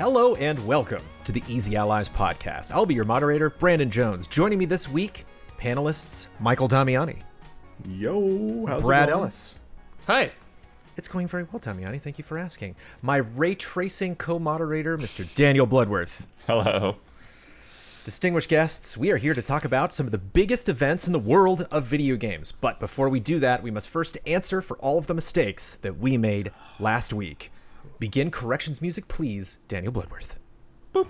Hello and welcome to the Easy Allies podcast. I'll be your moderator, Brandon Jones. Joining me this week, panelists Michael Damiani. Yo, how's Brad it going? Ellis. Hi. It's going very well, Damiani. Thank you for asking. My ray tracing co-moderator, Mr. Daniel Bloodworth. Hello. Distinguished guests, we are here to talk about some of the biggest events in the world of video games. But before we do that, we must first answer for all of the mistakes that we made last week. Begin corrections music, please, Daniel Bloodworth. Boop.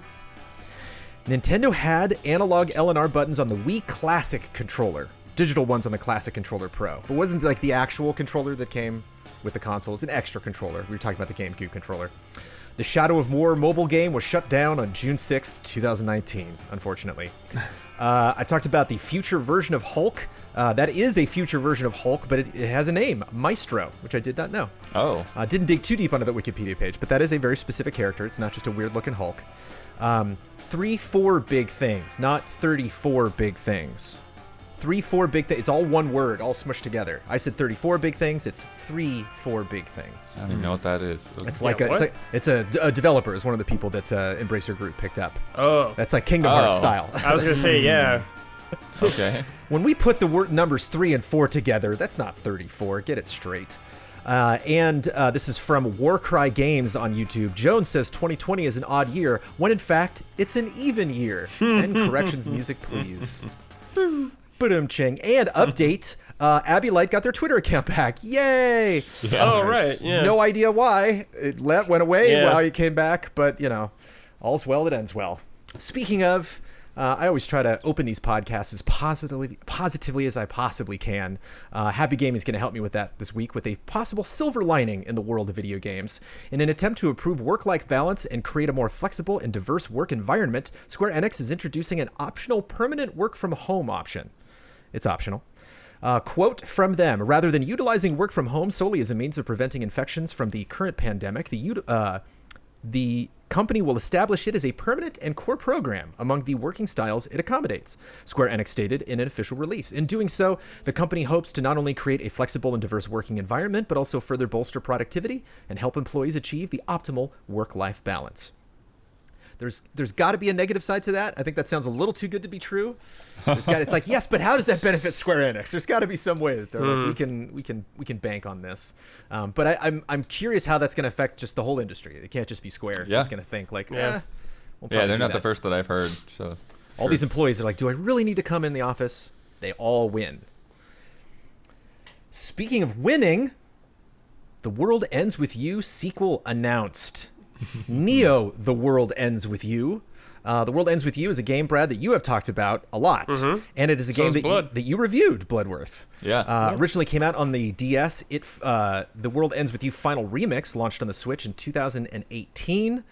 Nintendo had analog L&R buttons on the Wii Classic controller. Digital ones on the Classic Controller Pro. But wasn't like the actual controller that came with the console. It's an extra controller. We were talking about the GameCube controller. The Shadow of War mobile game was shut down on June 6th, 2019, unfortunately. I talked about the future version of Hulk. That is a future version of Hulk, but it has a name, Maestro, which I did not know. Oh. Didn't dig too deep onto the Wikipedia page, but that is a very specific character. It's not just a weird-looking Hulk. 4 big things, not 34 big things. 4 big things. It's all one word, all smushed together. I said 34 big things. It's 4 big things. I don't even know what that is. It's like a developer is one of the people that Embracer Group picked up. Oh. That's like Kingdom Hearts style. I was going to say, yeah. Okay. When we put the numbers 3 and 4 together, that's not 34. Get it straight. This is from Warcry Games on YouTube. Jones says 2020 is an odd year, when in fact, it's an even year. And corrections music, please. Ba-dum-ching. And update, Abby Light got their Twitter account back. Yay! Yeah. Oh, right, yeah. No idea why. It went away Yeah. while you came back, but, you know, all's well that ends well. Speaking of, I always try to open these podcasts as positively as I possibly can. Happy Gaming is going to help me with that this week with a possible silver lining in the world of video games. In an attempt to improve work-life balance and create a more flexible and diverse work environment, Square Enix is introducing an optional permanent work-from-home option. It's optional. Quote from them, rather than utilizing work from home solely as a means of preventing infections from the current pandemic, the company will establish it as a permanent and core program among the working styles it accommodates, Square Enix stated in an official release. In doing so, the company hopes to not only create a flexible and diverse working environment, but also further bolster productivity and help employees achieve the optimal work-life balance. There's got to be a negative side to that. I think that sounds a little too good to be true. It's like, yes, but how does that benefit Square Enix? There's got to be some way that they're like, we can bank on this. But I'm curious how that's going to affect just the whole industry. It can't just be Square. Yeah. It's going to think like, we'll Yeah, probably they're do not that. the first that I've heard. So All these employees are like, do I really need to come in the office? They all win. Speaking of winning, The World Ends With You sequel announced. Neo, The World Ends With You. The World Ends With You is a game, Brad, that you have talked about a lot. Mm-hmm. And it is a game that you reviewed, Bloodworth. Yeah. Originally came out on the DS. The World Ends With You Final Remix launched on the Switch in 2018.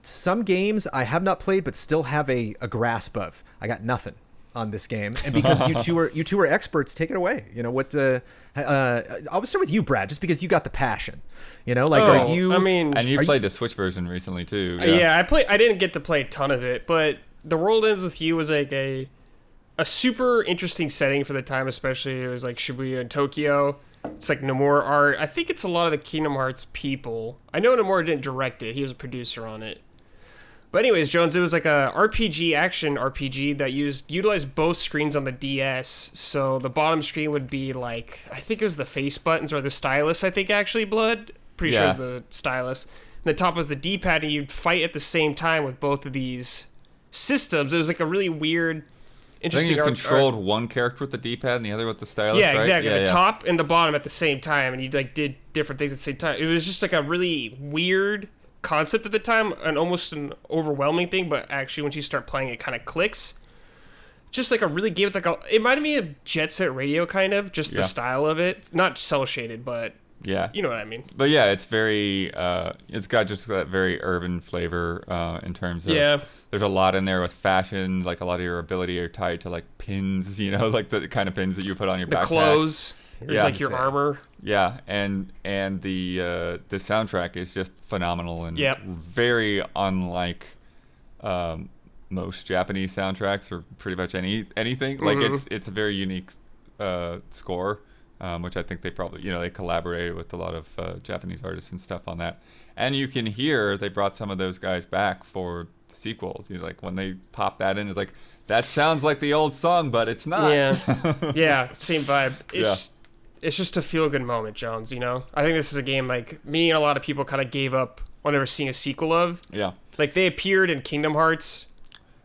Some games I have not played, but still have a grasp of. I got nothing on this game, and because you two are experts, take it away. You know what? I'll start with you, Brad, just because you got the passion. You know, like, are you? I mean, and you played the Switch version recently too. Yeah, I didn't get to play a ton of it, but The World Ends With You was like a super interesting setting for the time, especially it was like Shibuya and Tokyo. It's like Nomura art. I think it's a lot of the Kingdom Hearts people. I know Nomura didn't direct it; he was a producer on it. But anyways, Jones, it was like a action RPG that utilized both screens on the DS. So the bottom screen would be like, I think it was the face buttons or the stylus, I think actually, Blood. Pretty sure it was the stylus. And the top was the D-pad, and you'd fight at the same time with both of these systems. It was like a really weird, interesting I think you controlled one character with the D-pad and the other with the stylus, yeah, right? exactly. The top and the bottom at the same time, and you like did different things at the same time. It was just like a really weird concept at the time, and almost an overwhelming thing, but actually once you start playing it kind of clicks. Just like a really gave it like it reminded me of Jet Set Radio kind of, just the style of it. Not cel shaded, but you know what I mean. But yeah, it's very it's got just that very urban flavor in terms of there's a lot in there with fashion, like a lot of your ability are tied to like pins, you know, like the kind of pins that you put on your backpack. The clothes. There's like your armor. Yeah, and the soundtrack is just phenomenal and very unlike most Japanese soundtracks or pretty much anything. Like it's a very unique score which I think they probably, they collaborated with a lot of Japanese artists and stuff on that. And you can hear they brought some of those guys back for the sequels. Like when they pop that in, it's like, that sounds like the old song, but it's not. Yeah, same vibe. It's just a feel-good moment, Jones, I think this is a game, like, me and a lot of people kind of gave up on ever seeing a sequel of. Yeah. Like, they appeared in Kingdom Hearts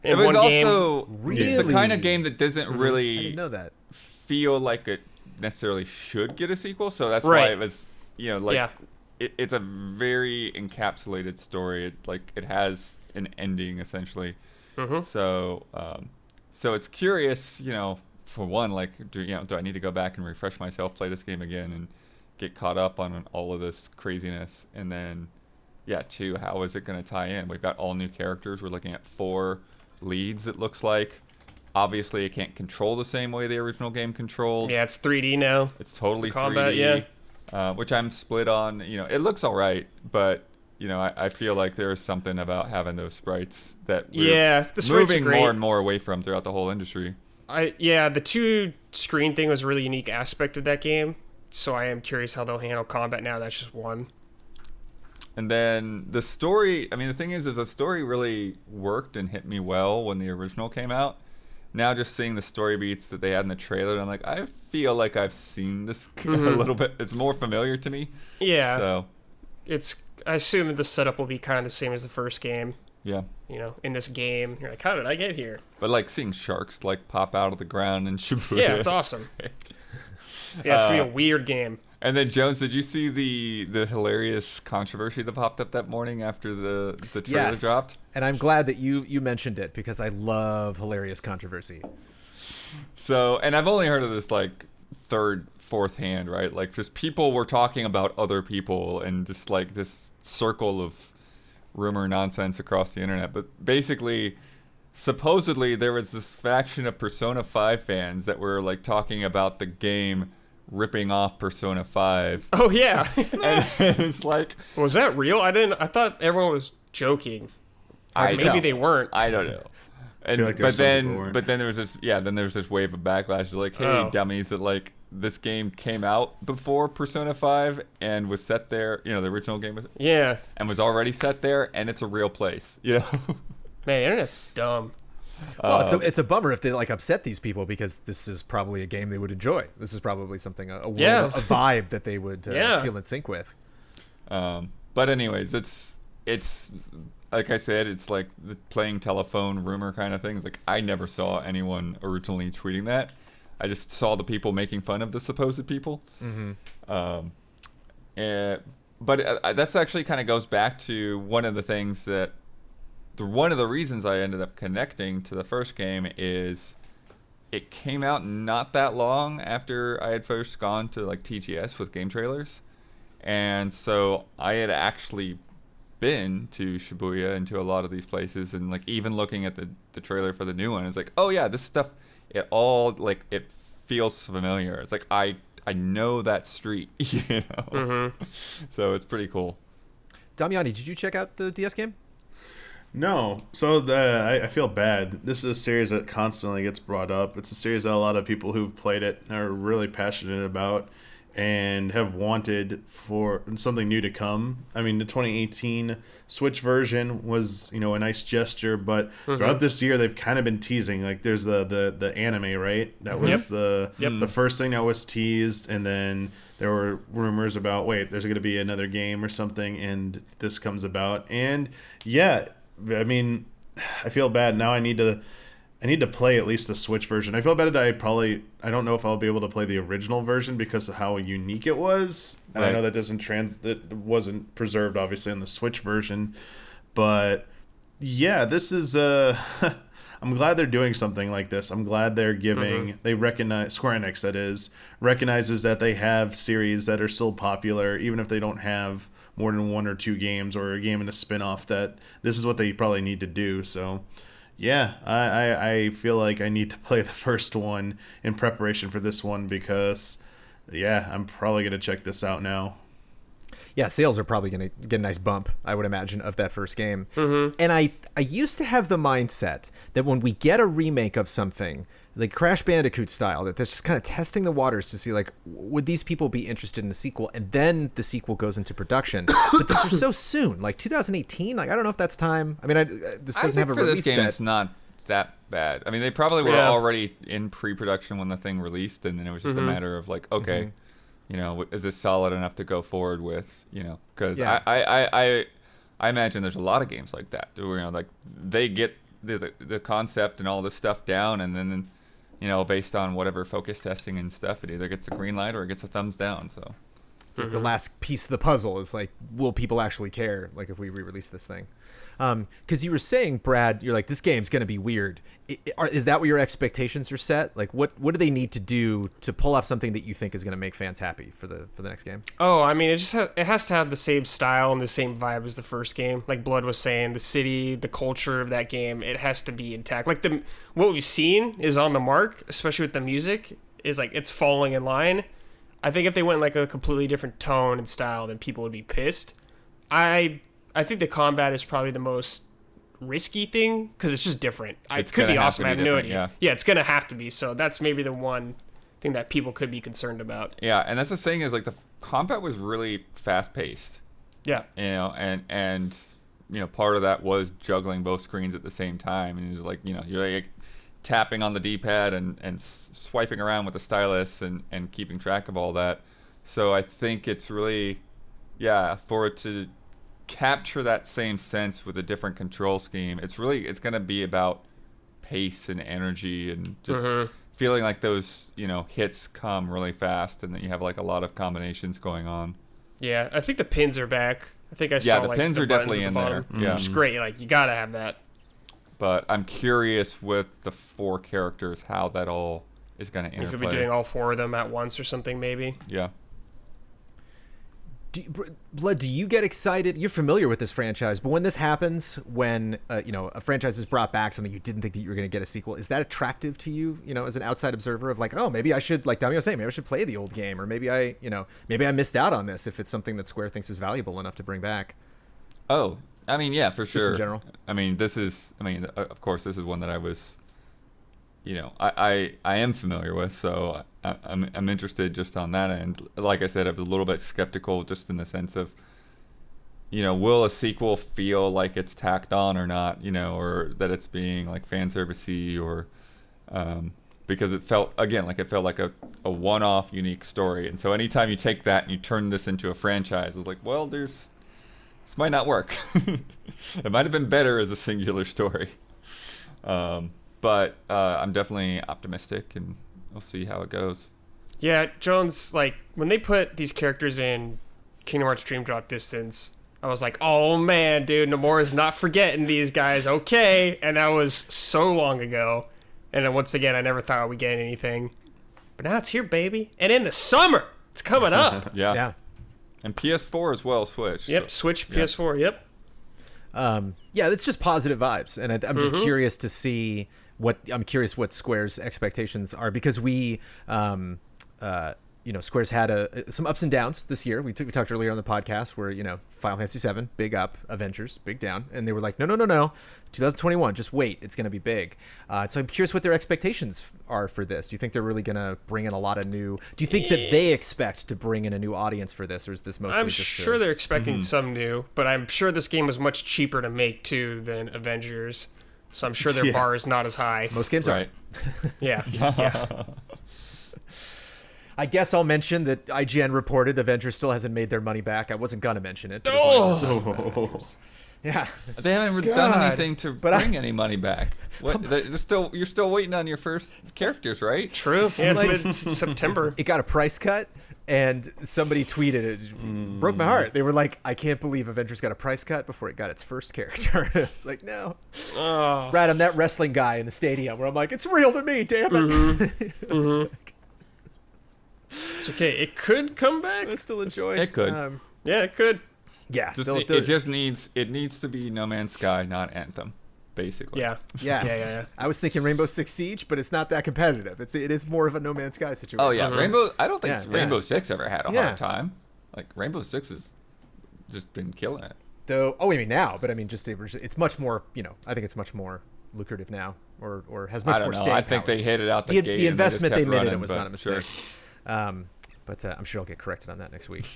in one game. Really? It's the kind of game that doesn't really I didn't know that. feel like it necessarily should get a sequel, so that's why it was, it's a very encapsulated story. It has an ending, essentially. So it's curious, for one, like, do I need to go back and refresh myself, play this game again, and get caught up on all of this craziness? And then, two, how is it going to tie in? We've got all new characters. We're looking at 4 leads, it looks like. Obviously, it can't control the same way the original game controlled. Yeah, it's 3D now. It's totally combat, 3D, which I'm split on. It looks all right, but I feel like there's something about having those sprites that we're the sprites moving are great. more and more away from throughout the whole industry. The 2-screen thing was a really unique aspect of that game, so I am curious how they'll handle combat now. That's just one. And then the story, the thing is the story really worked and hit me well when the original came out. Now just seeing the story beats that they had in the trailer, I'm like, I feel like I've seen this a little bit. It's more familiar to me. Yeah. So I assume the setup will be kind of the same as the first game. Yeah. In this game, you're like, how did I get here? But like seeing sharks like pop out of the ground and Shibuya. Yeah, it's awesome. Yeah, it's gonna be a weird game. And then Jones, did you see the hilarious controversy that popped up that morning after the trailer dropped? And I'm glad that you mentioned it because I love hilarious controversy. So, and I've only heard of this like third, fourth hand, right? Like just people were talking about other people and just like this circle of rumor nonsense across the internet. But basically, supposedly there was this faction of Persona 5 fans that were like talking about the game ripping off Persona 5. Oh yeah. And it's like, was that real? I thought everyone was joking. Maybe they weren't. I don't know. And, like but then there was this wave of backlash. Like, hey, dummies, that like this game came out before Persona 5 and was set there. The original game was and was already set there, and it's a real place. Man, the internet's dumb. Well, it's a bummer if they like upset these people because this is probably a game they would enjoy. This is probably something a vibe that they would feel in sync with. But anyways, it's like I said, it's like the playing telephone rumor kind of thing. It's like I never saw anyone originally tweeting that. I just saw the people making fun of the supposed people. But that's actually kind of goes back to one of the things that. One of the reasons I ended up connecting to the first game is it came out not that long after I had first gone to like TGS with game trailers. And so I had actually been to Shibuya and to a lot of these places, and like even looking at the trailer for the new one, it's like, oh yeah, this stuff, it all like it feels familiar. It's like I know that street, So it's pretty cool. Damiani, did you check out the DS game? No. So I feel bad. This is a series that constantly gets brought up. It's a series that a lot of people who've played it are really passionate about and have wanted for something new to come. The 2018 Switch version was, a nice gesture, but throughout this year they've kind of been teasing. Like there's the anime, right? That was the first thing that was teased, and then there were rumors about there's going to be another game or something, and this comes about, and I feel bad now. I need to play at least the Switch version. I feel bad that I don't know if I'll be able to play the original version because of how unique it was. And I know that it wasn't preserved obviously in the Switch version. But yeah, this is I'm glad they're doing something like this. I'm glad they're giving they recognize Square Enix, that is, recognizes that they have series that are still popular even if they don't have more than 1 or 2 games or a game and a spin-off, that this is what they probably need to do. So yeah, I feel like I need to play the first one in preparation for this one because I'm probably going to check this out now. Yeah, sales are probably going to get a nice bump, I would imagine, of that first game. And I used to have the mindset that when we get a remake of something, like Crash Bandicoot style, that that's just kind of testing the waters to see like, would these people be interested in a sequel, and then the sequel goes into production. But these are so soon, like 2018. Like I don't know if that's time. I mean, this doesn't have a release this game, date. it's not that bad. I mean, they probably were already in pre-production when the thing released, and then it was just a matter of like, okay, you know, is this solid enough to go forward with? You know, because I imagine there's a lot of games like that. Where, you know, like they get the concept and all this stuff down, and then, you know, based on whatever focus testing and stuff, it either gets a green light or it gets a thumbs down. So it's like the last piece of the puzzle is like, will people actually care? Like if we re-release this thing, because you were saying, Brad, you're like, this game's gonna be weird. Is that what your expectations are set? Like, what do they need to do to pull off something that you think is gonna make fans happy for the next game? Oh, I mean, it has to have the same style and the same vibe as the first game. Like Blood was saying, the city, the culture of that game, it has to be intact. Like what we've seen is on the mark, especially with the music, is like it's falling in line. I think if they went like a completely different tone and style, then people would be pissed. I think the combat is probably the most risky thing because it's just different. It could be awesome. I have no idea. Yeah, it's gonna have to be. So that's maybe the one thing that people could be concerned about. Yeah, and that's the thing is like the combat was really fast paced. Yeah, you know, and you know, part of that was juggling both screens at the same time, and it was like, you know, you're like tapping on the D-pad and swiping around with the stylus and keeping track of all that. So I think it's really, for it to capture that same sense with a different control scheme, it's going to be about pace and energy and just feeling like those, you know, hits come really fast and that you have like a lot of combinations going on. Yeah, I think the pins are back. I think I saw the like pins the are definitely in there. Yeah, which is great. Like you gotta have that. But I'm curious with the 4 characters how that all is going to interplay. If we'll be doing all 4 of them at once or something, maybe. Yeah. Blood, do you get excited? You're familiar with this franchise, but when this happens, when you know, a franchise is brought back, something you didn't think that you were going to get a sequel, is that attractive to you? You know, as an outside observer of like, oh, maybe I should, like Dami was saying, maybe I should play the old game, or maybe I missed out on this if it's something that Square thinks is valuable enough to bring back. Oh, I mean, yeah, for sure. Just in general. I mean, of course, this is one that I was, you know, I am familiar with, so I'm interested just on that end. Like I said, I was a little bit skeptical just in the sense of, you know, will a sequel feel like it's tacked on or not, you know, or that it's being like fan servicey or because it felt like a one-off unique story. And so anytime you take that and you turn this into a franchise, it's like, well, this might not work. It might have been better as a singular story. But I'm definitely optimistic, and we'll see how it goes. Yeah, Jones, like, when they put these characters in Kingdom Hearts Dream Drop Distance, I was like, oh, man, dude, Nomura's not forgetting these guys, okay? And that was so long ago. And then once again, I never thought I would get anything. But now it's here, baby. And in the summer, it's coming up. Yeah. And PS4 as well, Switch. Yep, so. Switch, PS4, yep. Yeah, it's just positive vibes, and I'm just curious to see what Square's expectations are, because we, you know, Square's had some ups and downs this year. We talked earlier on the podcast where, you know, Final Fantasy VII, big up, Avengers, big down, and they were like, no, 2021, just wait, it's going to be big. So I'm curious what their expectations are for this. Do you think they're really going to bring in a lot of new? Do you think that they expect to bring in a new audience for this, or is this mostly? I'm sure they're expecting some new, but I'm sure this game was much cheaper to make too than Avengers, so I'm sure their bar is not as high. Most games right. are. Yeah. I guess I'll mention that IGN reported Avengers still hasn't made their money back. I wasn't gonna mention it. Yeah, they haven't done anything to bring any money back. You're still waiting on your first characters, right? True. Yeah, it's mid-September. It got a price cut, and somebody tweeted it. Broke my heart. They were like, "I can't believe Avengers got a price cut before it got its first character." It's like, no, Brad, I'm that wrestling guy in the stadium where I'm like, "It's real to me, damn it." It's okay. It could come back. I still enjoy it. Could. Yeah, it could. Yeah. It needs to be No Man's Sky, not Anthem, basically. Yeah. Yes. Yeah. I was thinking Rainbow Six Siege, but it's not that competitive. It is more of a No Man's Sky situation. Oh yeah, Rainbow. I don't think Rainbow Six ever had a hard time. Like Rainbow Six has just been killing it. Though, I mean now, but I mean it's much more. You know, I think it's much more lucrative now. or has much I don't more know. staying I think power. they hit it out the gate. The and they just investment they kept made in it running, was but not a mistake. Sure. But I'm sure I'll get corrected on that next week.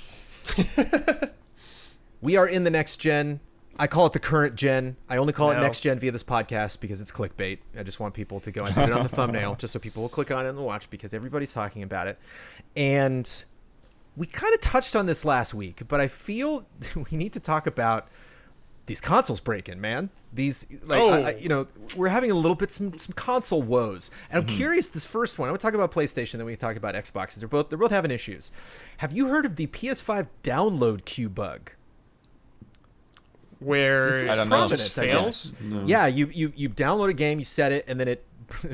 We are in the next gen. I call it the current gen. I only call it next gen via this podcast because it's clickbait. I just want people to go and put it on the thumbnail just so people will click on it and watch because everybody's talking about it. And we kind of touched on this last week, but I feel we need to talk about these consoles breaking, man. These, like, we're having a little bit some console woes, and I'm curious. This first one, I'm gonna talk about PlayStation, then we can talk about Xbox. They're both having issues. Have you heard of the PS5 download queue bug? Where I don't know. just fails? No. Yeah, you download a game, you set it, and then it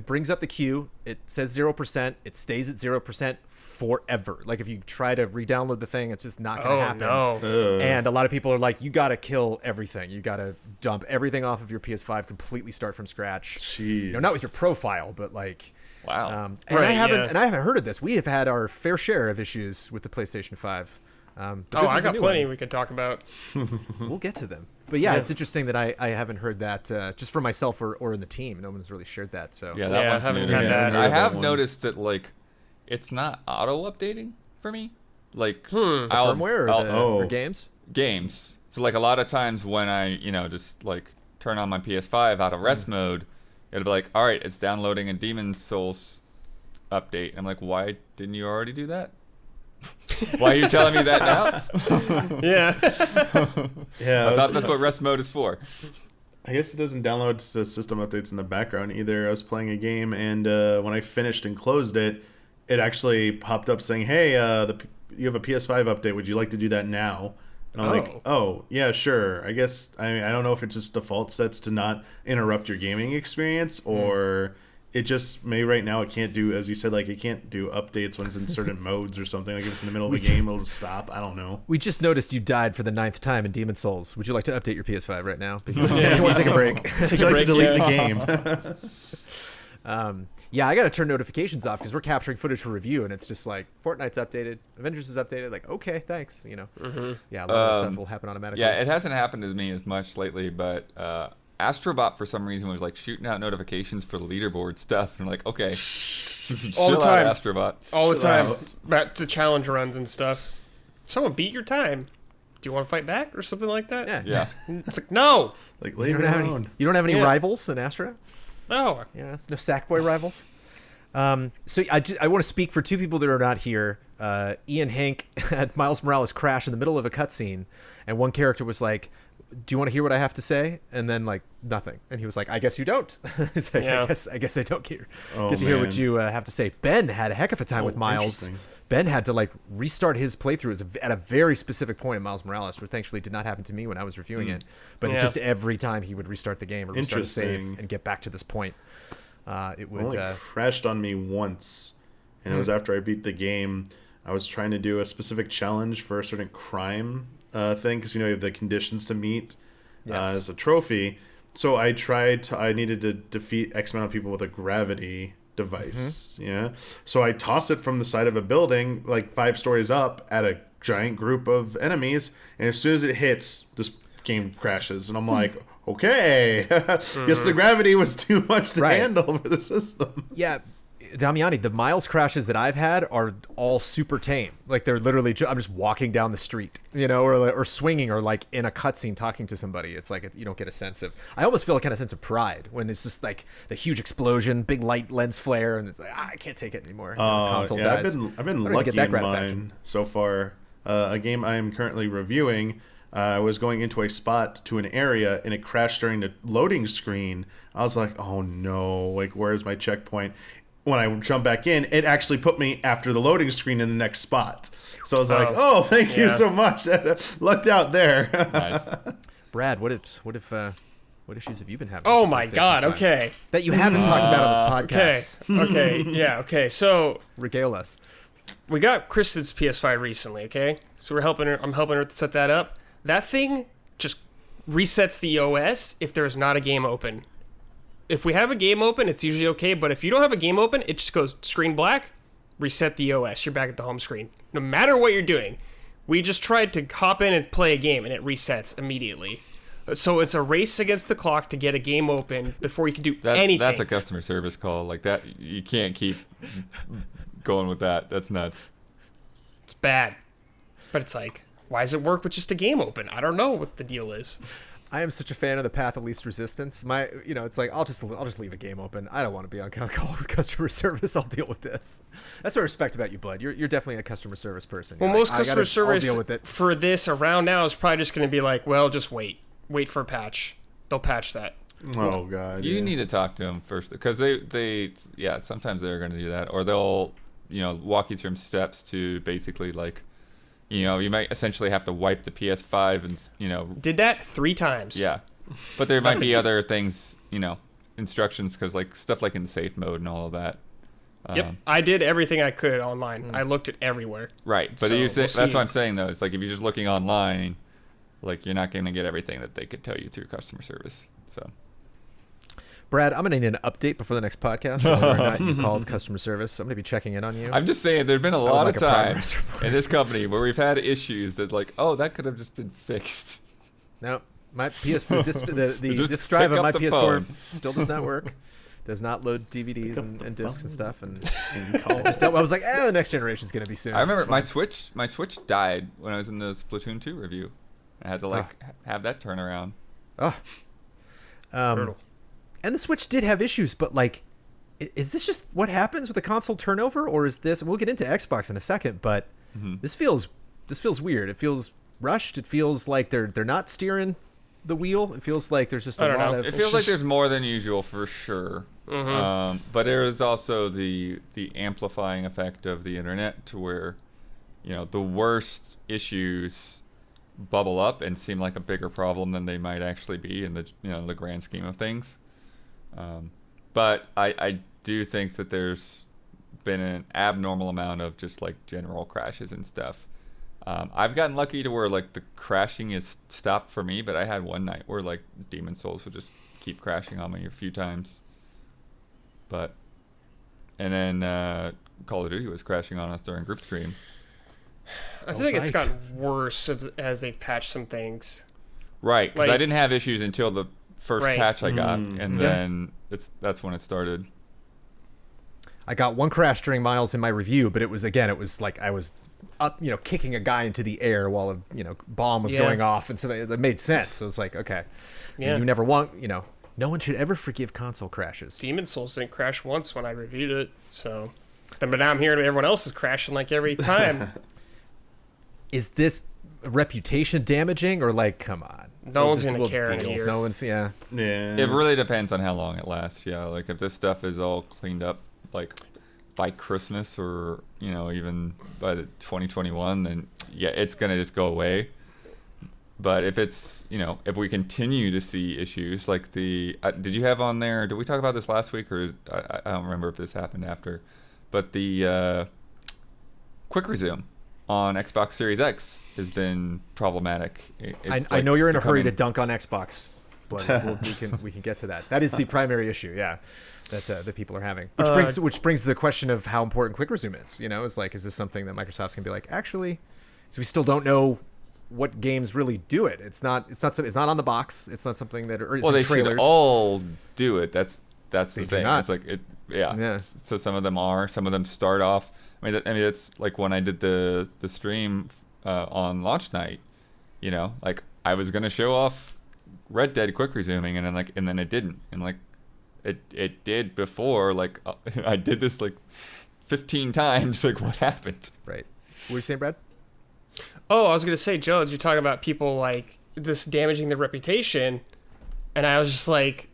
brings up the queue. It says 0%. It stays at 0% forever. Like if you try to re-download the thing, it's just not going to happen. No. And a lot of people are like, you got to kill everything. You got to dump everything off of your PS5, completely start from scratch. Jeez. Not with your profile, but like. Wow. I haven't heard of this. We have had our fair share of issues with the PlayStation 5. I got plenty we could talk about. We'll get to them. But yeah, it's interesting that I haven't heard that just for myself or in the team. No one's really shared that. So yeah, that one's I haven't new. had that. I have noticed that like it's not auto updating for me. Like the firmware or games? Games. So like a lot of times when I just like turn on my PS5 out of rest mode, it'll be like, all right, it's downloading a Demon's Souls update. I'm like, why didn't you already do that? Why are you telling me that now? Yeah. Yeah. I thought that's what rest mode is for. I guess it doesn't download the system updates in the background either. I was playing a game, and when I finished and closed it, it actually popped up saying, hey, you have a PS5 update. Would you like to do that now? And I'm like, oh, yeah, sure. I guess, I don't know if it just default sets to not interrupt your gaming experience, or it just may right now it can't do, as you said, like it can't do updates when it's in certain modes or something. Like if it's in the middle of a game, it'll just stop. I don't know. We just noticed you died for the 9th time in Demon's Souls. Would you like to update your PS5 right now? Because you want to take a break. Take a break, to delete the game. Yeah, I got to turn notifications off because we're capturing footage for review, and it's just like Fortnite's updated, Avengers is updated. Like, okay, thanks. Yeah, a lot of that stuff will happen automatically. Yeah, it hasn't happened to me as much lately, but Astrobot for some reason was like shooting out notifications for the leaderboard stuff, and I'm like, okay, all the time, Astrobot, all the time, back to challenge runs and stuff. Someone beat your time. Do you want to fight back or something like that? Yeah. It's like no. Like later on, you don't have any rivals in Astra. No. Yeah, it's no Sackboy rivals. So I want to speak for two people that are not here. Ian Hank had Miles Morales crash in the middle of a cutscene, and one character was like, do you want to hear what I have to say? And then like nothing. And he was like, I guess you don't. It's like, I guess I don't get to hear what you have to say. Ben had a heck of a time with Miles. Ben had to like restart his playthrough at a very specific point in Miles Morales, which thankfully did not happen to me when I was reviewing it. But it just every time he would restart the game or restart a save and get back to this point, it would crashed on me once, and it was after I beat the game. I was trying to do a specific challenge for a certain crime thing, because you have the conditions to meet as a trophy. So I needed to defeat X amount of people with a gravity device. So I toss it from the side of a building like 5 stories up at a giant group of enemies, and as soon as it hits, this game crashes, and I'm like, okay, guess the gravity was too much to handle for the system. Yeah. Damiani, the Miles crashes that I've had are all super tame. Like they're literally, I'm just walking down the street, or swinging, or like in a cutscene talking to somebody. It's like you don't get a sense of. I almost feel a kind of sense of pride when it's just like the huge explosion, big light lens flare, and it's like I can't take it anymore. Console dies. I've been lucky in mine so far. A game I am currently reviewing. I was going into a spot to an area, and it crashed during the loading screen. I was like, oh no, like where's my checkpoint? When I jump back in, it actually put me after the loading screen in the next spot. So I was like, "Oh, thank you so much." Lucked out there. Nice. Brad, what issues have you been having? Oh my God! Okay, that you haven't talked about on this podcast. Okay. So regale us. We got Kristen's PS5 recently. Okay, so I'm helping her set that up. That thing just resets the OS if there's not a game open. If we have a game open, it's usually okay, but if you don't have a game open, it just goes screen black, reset the OS, you're back at the home screen. No matter what you're doing. We just tried to hop in and play a game, and it resets immediately. So it's a race against the clock to get a game open before you can do anything. That's a customer service call. Like that, you can't keep going with that. That's nuts. It's bad. But it's like, why does it work with just a game open? I don't know what the deal is. I am such a fan of the path of least resistance. It's like I'll just leave a game open. I don't want to be on call with customer service. I'll deal with this. That's what I respect about you, Blood. You're definitely a customer service person. Well, most customer service for this around now is probably just going to be like, well, just wait for a patch. They'll patch that. Oh God! You need to talk to them first because they sometimes they're going to do that, or they'll walk you through steps to basically like. You might essentially have to wipe the PS5 and, Did that 3 times. Yeah. But there might be other things, instructions, because, like, stuff like in safe mode and all of that. Yep. I did everything I could online. I looked at everywhere. Right. But that's what I'm saying, though. It's like if you're just looking online, like, you're not going to get everything that they could tell you through customer service. So. Brad, I'm going to need an update before the next podcast whether or not you called customer service. I'm going to be checking in on you. I'm just saying there's been a lot of times in this company where we've had issues that like, oh, that could have just been fixed. No, my PS4, the disk drive on my PS4 phone. Still does not work. Does not load DVDs and discs and stuff. And I was like, the next generation's going to be soon. I remember my Switch died when I was in the Splatoon 2 review. I had to have that turn around. Oh. Brutal. And the Switch did have issues, but like, is this just what happens with the console turnover, or is this? And we'll get into Xbox in a second, but this feels weird. It feels rushed. It feels like they're not steering the wheel. It feels like there's just a lot of. It feels like there's more than usual for sure. But there is also the amplifying effect of the internet to where, the worst issues bubble up and seem like a bigger problem than they might actually be in the the grand scheme of things. But I do think that there's been an abnormal amount of just like general crashes and stuff. I've gotten lucky to where like the crashing is stopped for me, but I had one night where like Demon Souls would just keep crashing on me a few times. And then Call of Duty was crashing on us during group stream. I feel like it's gotten worse as they've patched some things. Right, because I didn't have issues until the first patch I got, and then that's when it started. I got one crash during Miles in my review, but it was like I was up, kicking a guy into the air while a bomb was going off, and so that made sense. So it was like, okay, you never want, no one should ever forgive console crashes. Demon Souls didn't crash once when I reviewed it, so but now I'm hearing everyone else is crashing like every time. Is this reputation damaging, or like, come on? No one's gonna care in a year. No one's, Yeah. It really depends on how long it lasts. Yeah, like if this stuff is all cleaned up, like by Christmas or even by the 2021, then it's gonna just go away. But if it's if we continue to see issues like did you have on there? Did we talk about this last week, or I don't remember if this happened after? But the quick resume on Xbox Series X has been problematic. I know you're in a hurry to dunk on Xbox, but we can get to that. That is the primary issue, that people are having. Which brings to the question of how important quick resume is. It's like, is this something that Microsoft's gonna be like, actually? So we still don't know what games really do it. It's not on the box. It's not something that. Or it's they trailers. Should all do it. That's the thing. Not. It's like it. Yeah. So some of them start off. I mean, it's like when I did the stream on launch night. Like I was gonna show off Red Dead quick resuming, and then it didn't, and like it did before. Like I did this like 15 times. Like what happened? Right. What were you saying, Brad? Oh, I was gonna say, Jones, you're talking about people like this damaging their reputation, and I was just like,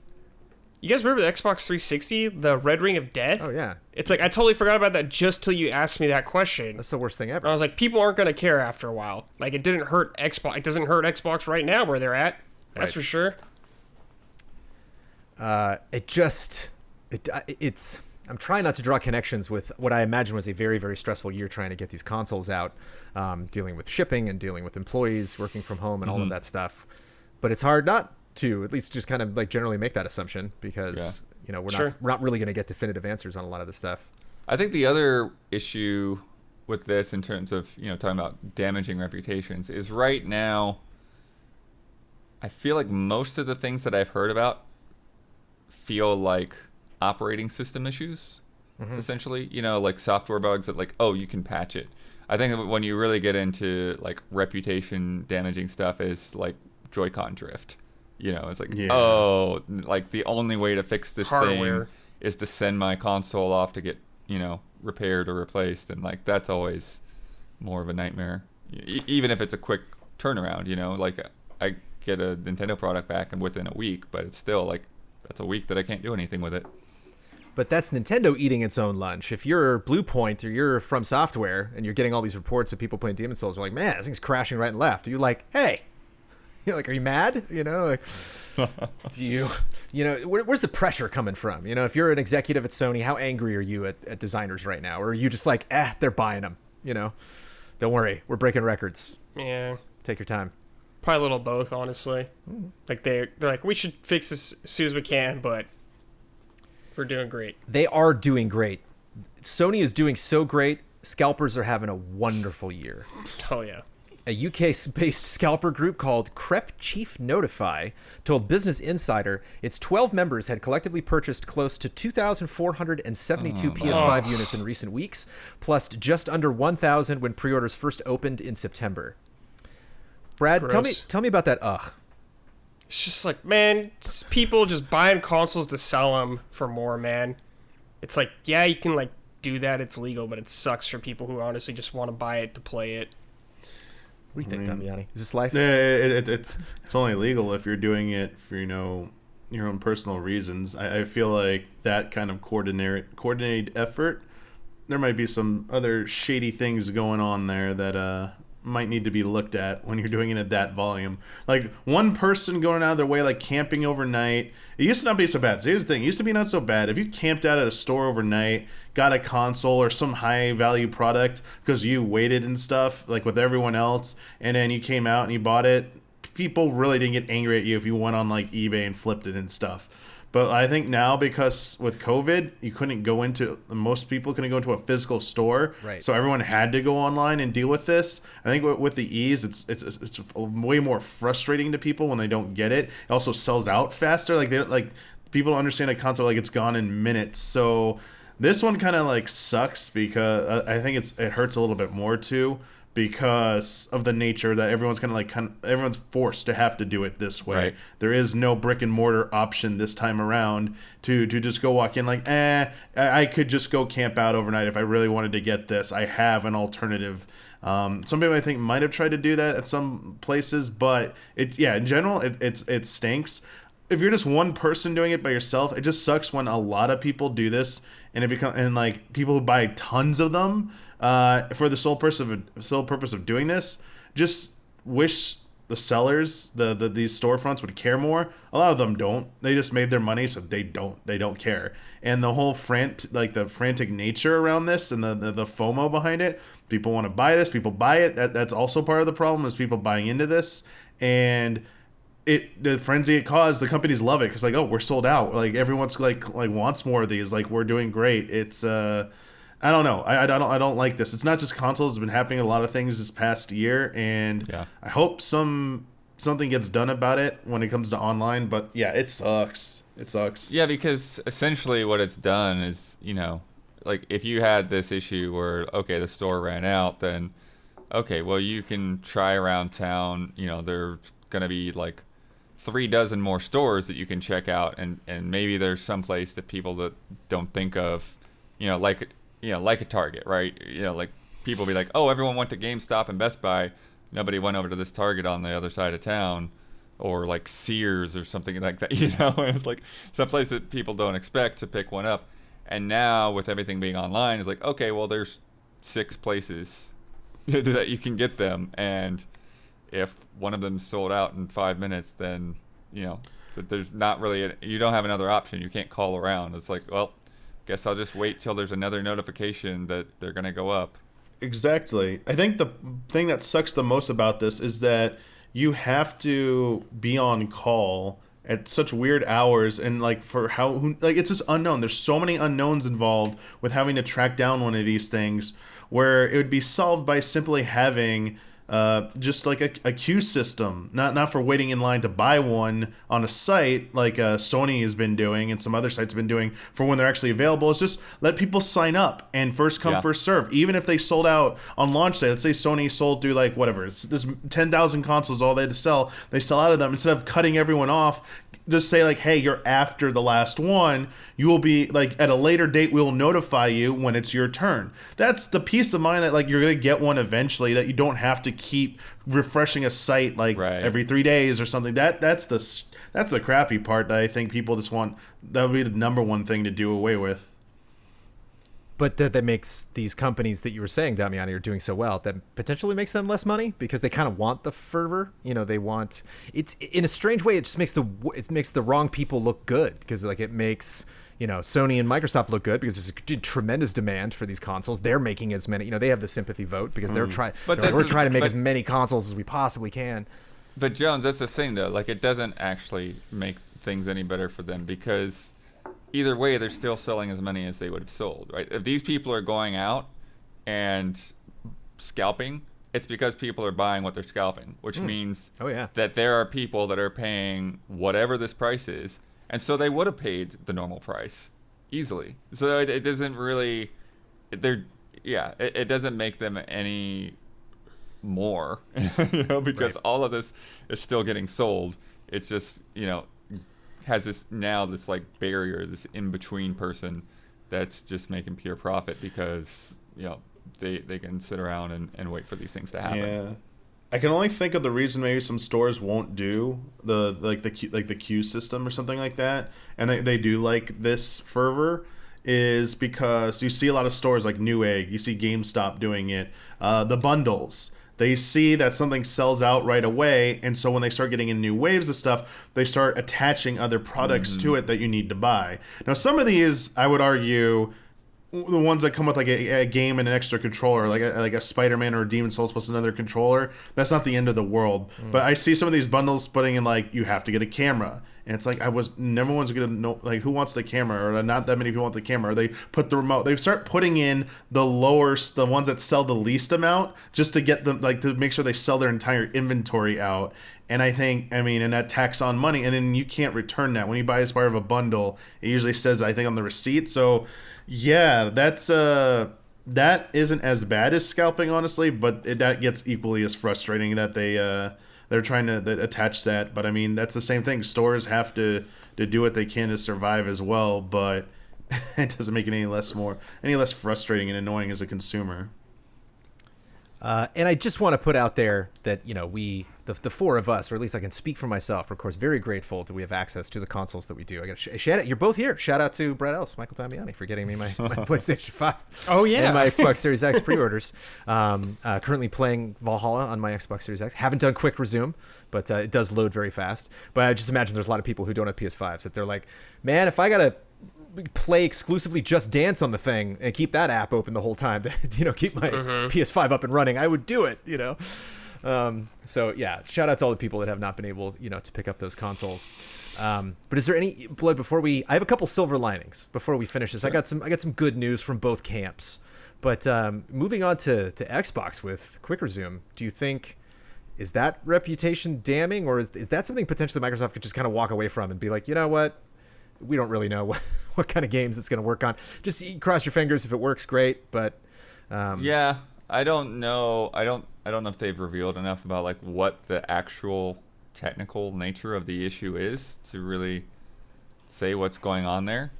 you guys remember the Xbox 360, the Red Ring of Death? Oh, yeah. It's like, I totally forgot about that just till you asked me that question. That's the worst thing ever. And I was like, people aren't going to care after a while. Like, it didn't hurt Xbox. It doesn't hurt Xbox right now where they're at. That's for sure. I'm trying not to draw connections with what I imagine was a very, very stressful year trying to get these consoles out, dealing with shipping and dealing with employees working from home and all of that stuff. But it's hard not to at least just kind of like generally make that assumption because we're not really going to get definitive answers on a lot of this stuff. I think the other issue with this in terms of talking about damaging reputations is right now I feel like most of the things that I've heard about feel like operating system issues, essentially. You know, like software bugs that like, oh, you can patch it. I think that when you really get into like reputation damaging stuff is like Joy-Con drift. You know, it's like, oh, like the only way to fix this hardware thing is to send my console off to get, you know, repaired or replaced. And like, that's always more of a nightmare. Even if it's a quick turnaround, you know, like I get a Nintendo product back and within a week, but it's still like, that's a week that I can't do anything with it. But that's Nintendo eating its own lunch. If you're Bluepoint or you're From Software and you're getting all these reports of people playing Demon's Souls, are like, man, this thing's crashing right and left. Are you like, hey, you're like, are you mad? You know, like, do you know, where's the pressure coming from? You know, if you're an executive at Sony, how angry are you at designers right now? Or are you just like, they're buying them, you know? Don't worry, we're breaking records. Yeah. Take your time. Probably a little both, honestly. Like they're like, we should fix this as soon as we can, but we're doing great. They are doing great. Sony is doing so great. Scalpers are having a wonderful year. Oh yeah. A UK-based scalper group called Crep Chief Notify told Business Insider its 12 members had collectively purchased close to 2,472 PS5 units in recent weeks, plus just under 1,000 when pre-orders first opened in September. Brad, tell me about that. It's just like, man, it's people just buying consoles to sell them for more, man. It's like, yeah, you can like do that. It's legal, but it sucks for people who honestly just want to buy it to play it. What do you think, Damiani? Is this life? It's only legal if you're doing it for, you know, your own personal reasons. I feel like that kind of coordinated effort, there might be some other shady things going on there that might need to be looked at when you're doing it at that volume. Like one person going out of their way, like camping overnight. It used to not be so bad. So here's the thing. It used to be not so bad. If you camped out at a store overnight, got a console or some high value product because you waited and stuff, like with everyone else, and then you came out and you bought it, people really didn't get angry at you if you went on like eBay and flipped it and stuff. But I think now, because with COVID, most people couldn't go into a physical store. Right. So everyone had to go online and deal with this. I think with the ease, it's way more frustrating to people when they don't get it. It also sells out faster. People understand a console, like it's gone in minutes. So this one kind of like sucks because I think it hurts a little bit more too, because of the nature that everyone's everyone's forced to have to do it this way. Right. There is no brick and mortar option this time around to just go walk in like, I could just go camp out overnight if I really wanted to get this. I have an alternative. Some people I think might have tried to do that at some places, but in general it stinks. If you're just one person doing it by yourself, it just sucks when a lot of people do this and like people who buy tons of them for the sole purpose of doing this. Just wish the sellers, these storefronts would care more. A lot of them don't. They just made their money, so they don't care. And the whole the frantic nature around this and the FOMO behind it. People want to buy this. People buy it. That's also part of the problem, is people buying into this. And the frenzy it caused, the companies love it because like, oh, we're sold out. Like everyone's like wants more of these. Like we're doing great. It's I don't know. I don't like this. It's not just consoles. It's been happening a lot of things this past year, and I hope something gets done about it when it comes to online. But yeah, it sucks. It sucks. Yeah, because essentially what it's done is, you know, like if you had this issue where, okay, the store ran out, then okay, well, you can try around town. You know, there's gonna be like 36 more stores that you can check out, and maybe there's some place that people that don't think of, like a Target, right? Like people be like, oh, everyone went to GameStop and Best Buy, nobody went over to this Target on the other side of town, or like Sears or something like that. And it's like some place that people don't expect to pick one up. And now with everything being online, it's like, okay, well, there's 6 places that you can get them, and if one of them's sold out in 5 minutes, then that there's not really you don't have another option. You can't call around. It's like, well, guess I'll just wait till there's another notification that they're gonna go up. Exactly. I think the thing that sucks the most about this is that you have to be on call at such weird hours, and like it's just unknown. There's so many unknowns involved with having to track down one of these things, where it would be solved by simply having just like a queue system, not for waiting in line to buy one on a site like Sony has been doing and some other sites have been doing for when they're actually available. It's just let people sign up and first come, first serve. Even if they sold out on launch day, let's say Sony sold through like whatever, there's 10,000 consoles all they had to sell, they sell out of them. Instead of cutting everyone off, just say like, hey, you're after the last one. You will be like at a later date. We'll notify you when it's your turn. That's the peace of mind that like you're gonna get one eventually. That you don't have to keep refreshing a site like every 3 days or something. That's the crappy part that I think people just want. That would be the number one thing to do away with. But that makes these companies that you were saying, Damiani, are doing so well, that potentially makes them less money because they kind of want the fervor. You know, they want it's in a strange way. It just makes the wrong people look good because like it makes, you know, Sony and Microsoft look good because there's a tremendous demand for these consoles. They're making as many. You know, they have the sympathy vote because they're trying. We're trying to make as many consoles as we possibly can. But Jones, that's the thing though. Like it doesn't actually make things any better for them because either way, they're still selling as many as they would have sold, right? If these people are going out and scalping, it's because people are buying what they're scalping, which means that there are people that are paying whatever this price is, and so they would have paid the normal price easily. So it doesn't really, it doesn't make them any more, you know, because all of this is still getting sold. It's just, you know, has this like barrier, this in-between person that's just making pure profit because, you know, they can sit around and wait for these things to happen. Yeah. I can only think of the reason maybe some stores won't do the queue system or something like that, and they do like this fervor, is because you see a lot of stores like Newegg, you see GameStop doing it, the bundles. They see that something sells out right away, and so when they start getting in new waves of stuff, they start attaching other products to it that you need to buy. Now, some of these, I would argue, the ones that come with like a game and an extra controller, like a Spider-Man or a Demon's Souls plus another controller, that's not the end of the world. But I see some of these bundles putting in like, you have to get a camera. And it's like, never one's going to know, like, who wants the camera? Or not that many people want the camera. Or they put the remote. They start putting in the ones that sell the least amount just to get them, like, to make sure they sell their entire inventory out. And and that tax on money. And then you can't return that. When you buy as part of a bundle, it usually says, I think, on the receipt. So, yeah, that isn't as bad as scalping, honestly. But that gets equally as frustrating that they're trying to attach that. But I mean, that's the same thing. Stores have to do what they can to survive as well, but it doesn't make it any less frustrating and annoying as a consumer. And I just want to put out there that, you know, the four of us, or at least I can speak for myself, are of course very grateful that we have access to the consoles that we do. I got to shout out. You're both here. Shout out to Brett Ellis, Michael Damiani for getting me my PlayStation 5. Oh yeah, and my Xbox Series X pre-orders. Currently playing Valhalla on my Xbox Series X. Haven't done quick resume, but it does load very fast. But I just imagine there's a lot of people who don't have PS5s that they're like, man, if I gotta play exclusively Just Dance on the thing and keep that app open the whole time to, you know, keep my PS5 up and running, I would do it, you know. So yeah, shout out to all the people that have not been able, you know, to pick up those consoles. But is there any Blood I have a couple silver linings before we finish this. Sure. I got some good news from both camps. But moving on to Xbox with quick resume, do you think is that reputation damning, or is that something potentially Microsoft could just kind of walk away from and be like, you know what? We don't really know what kind of games it's going to work on. Just cross your fingers. If it works, great. But yeah, I don't know. I don't know if they've revealed enough about like what the actual technical nature of the issue is to really say what's going on there.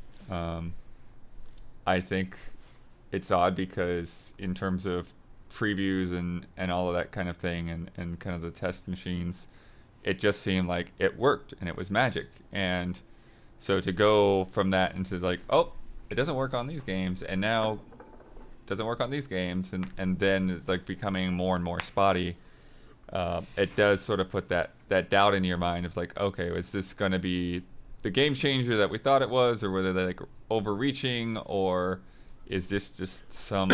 I think it's odd because in terms of previews and all of that kind of thing and kind of the test machines, it just seemed like it worked and it was magic. And so to go from that into like, oh, it doesn't work on these games, and now it doesn't work on these games, and then it's like becoming more and more spotty, it does sort of put that doubt in your mind of like, okay, is this going to be the game changer that we thought it was, or whether they're like overreaching, or is this just some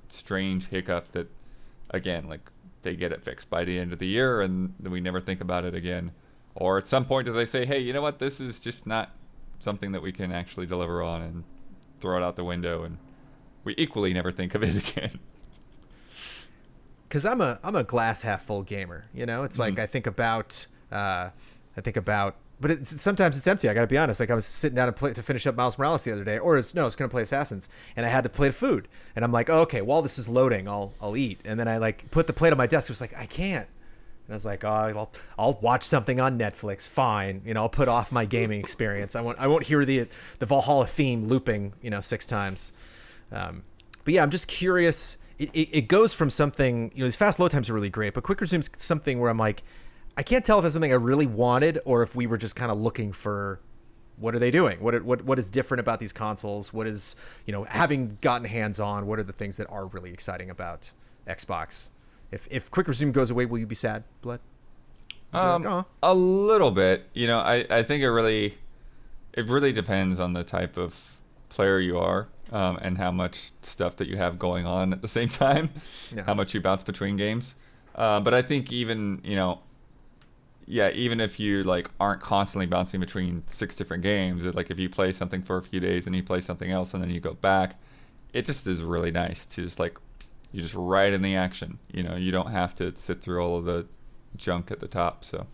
strange hiccup that, again, like they get it fixed by the end of the year and then we never think about it again? Or at some point do they say, hey, you know what, this is just not something that we can actually deliver on, and throw it out the window, and we equally never think of it again. because I'm a glass half full gamer. You know, it's like I think about, but sometimes it's empty. I got to be honest. Like I was sitting down to finish up Miles Morales the other day, or I was going to play Assassins, and I had to play the food, and I'm like, oh, okay, while this is loading, I'll eat, and then I like put the plate on my desk. It was like I can't. And I was like, oh, I'll watch something on Netflix. Fine, I'll put off my gaming experience. I won't hear the Valhalla theme looping, 6 times. But yeah, I'm just curious. It goes from something, these fast load times are really great, but quick resume's something where I'm like, I can't tell if it's something I really wanted or if we were just kind of looking for what are they doing? What is different about these consoles? What is, having gotten hands on, what are the things that are really exciting about Xbox? If quick resume goes away, will you be sad, Blood? A little bit. I think it really depends on the type of player you are, and how much stuff that you have going on at the same time, how much you bounce between games. But I think even if you like aren't constantly bouncing between 6 different games, like if you play something for a few days and you play something else and then you go back, it just is really nice to just like. You're just right in the action. You don't have to sit through all of the junk at the top. So,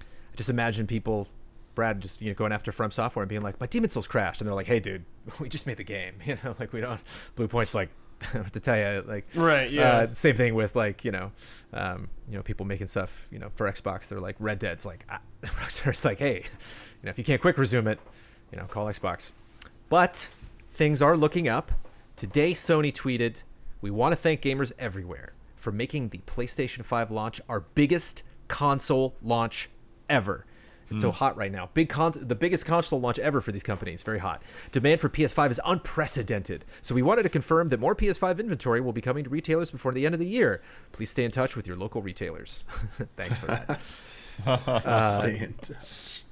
I just imagine people, Brad, just going after From Software and being like, "My Demon Souls crashed," and they're like, "Hey, dude, we just made the game." Like we don't. Bluepoint's like, I don't know what to tell you, like, right, yeah. Same thing with like, people making stuff, for Xbox. They're like, Red Dead's like, Rockstar's like, hey, if you can't quick resume it, call Xbox. But things are looking up. Today, Sony tweeted. We want to thank gamers everywhere for making the PlayStation 5 launch our biggest console launch ever. It's so hot right now. The biggest console launch ever for these companies. Very hot. Demand for PS5 is unprecedented. So we wanted to confirm that more PS5 inventory will be coming to retailers before the end of the year. Please stay in touch with your local retailers. Thanks for that. Stay in touch.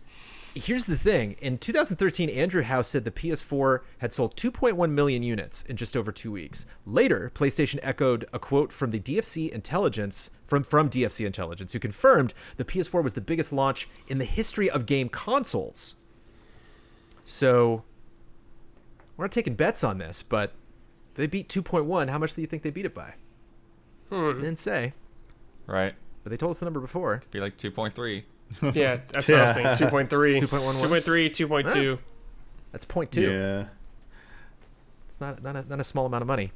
Here's the thing. In 2013, Andrew House said the PS4 had sold 2.1 million units in just over 2 weeks. Later, PlayStation echoed a quote from the DFC Intelligence, from DFC Intelligence, who confirmed the PS4 was the biggest launch in the history of game consoles. So, we're not taking bets on this, but they beat 2.1. How much do you think they beat it by? They didn't say. Right. But they told us the number before. Could be like 2.3. Yeah, that's what I was thinking. 2.3. 2.11. 2.3, 2.2. That's 0.2. Yeah. It's not a small amount of money.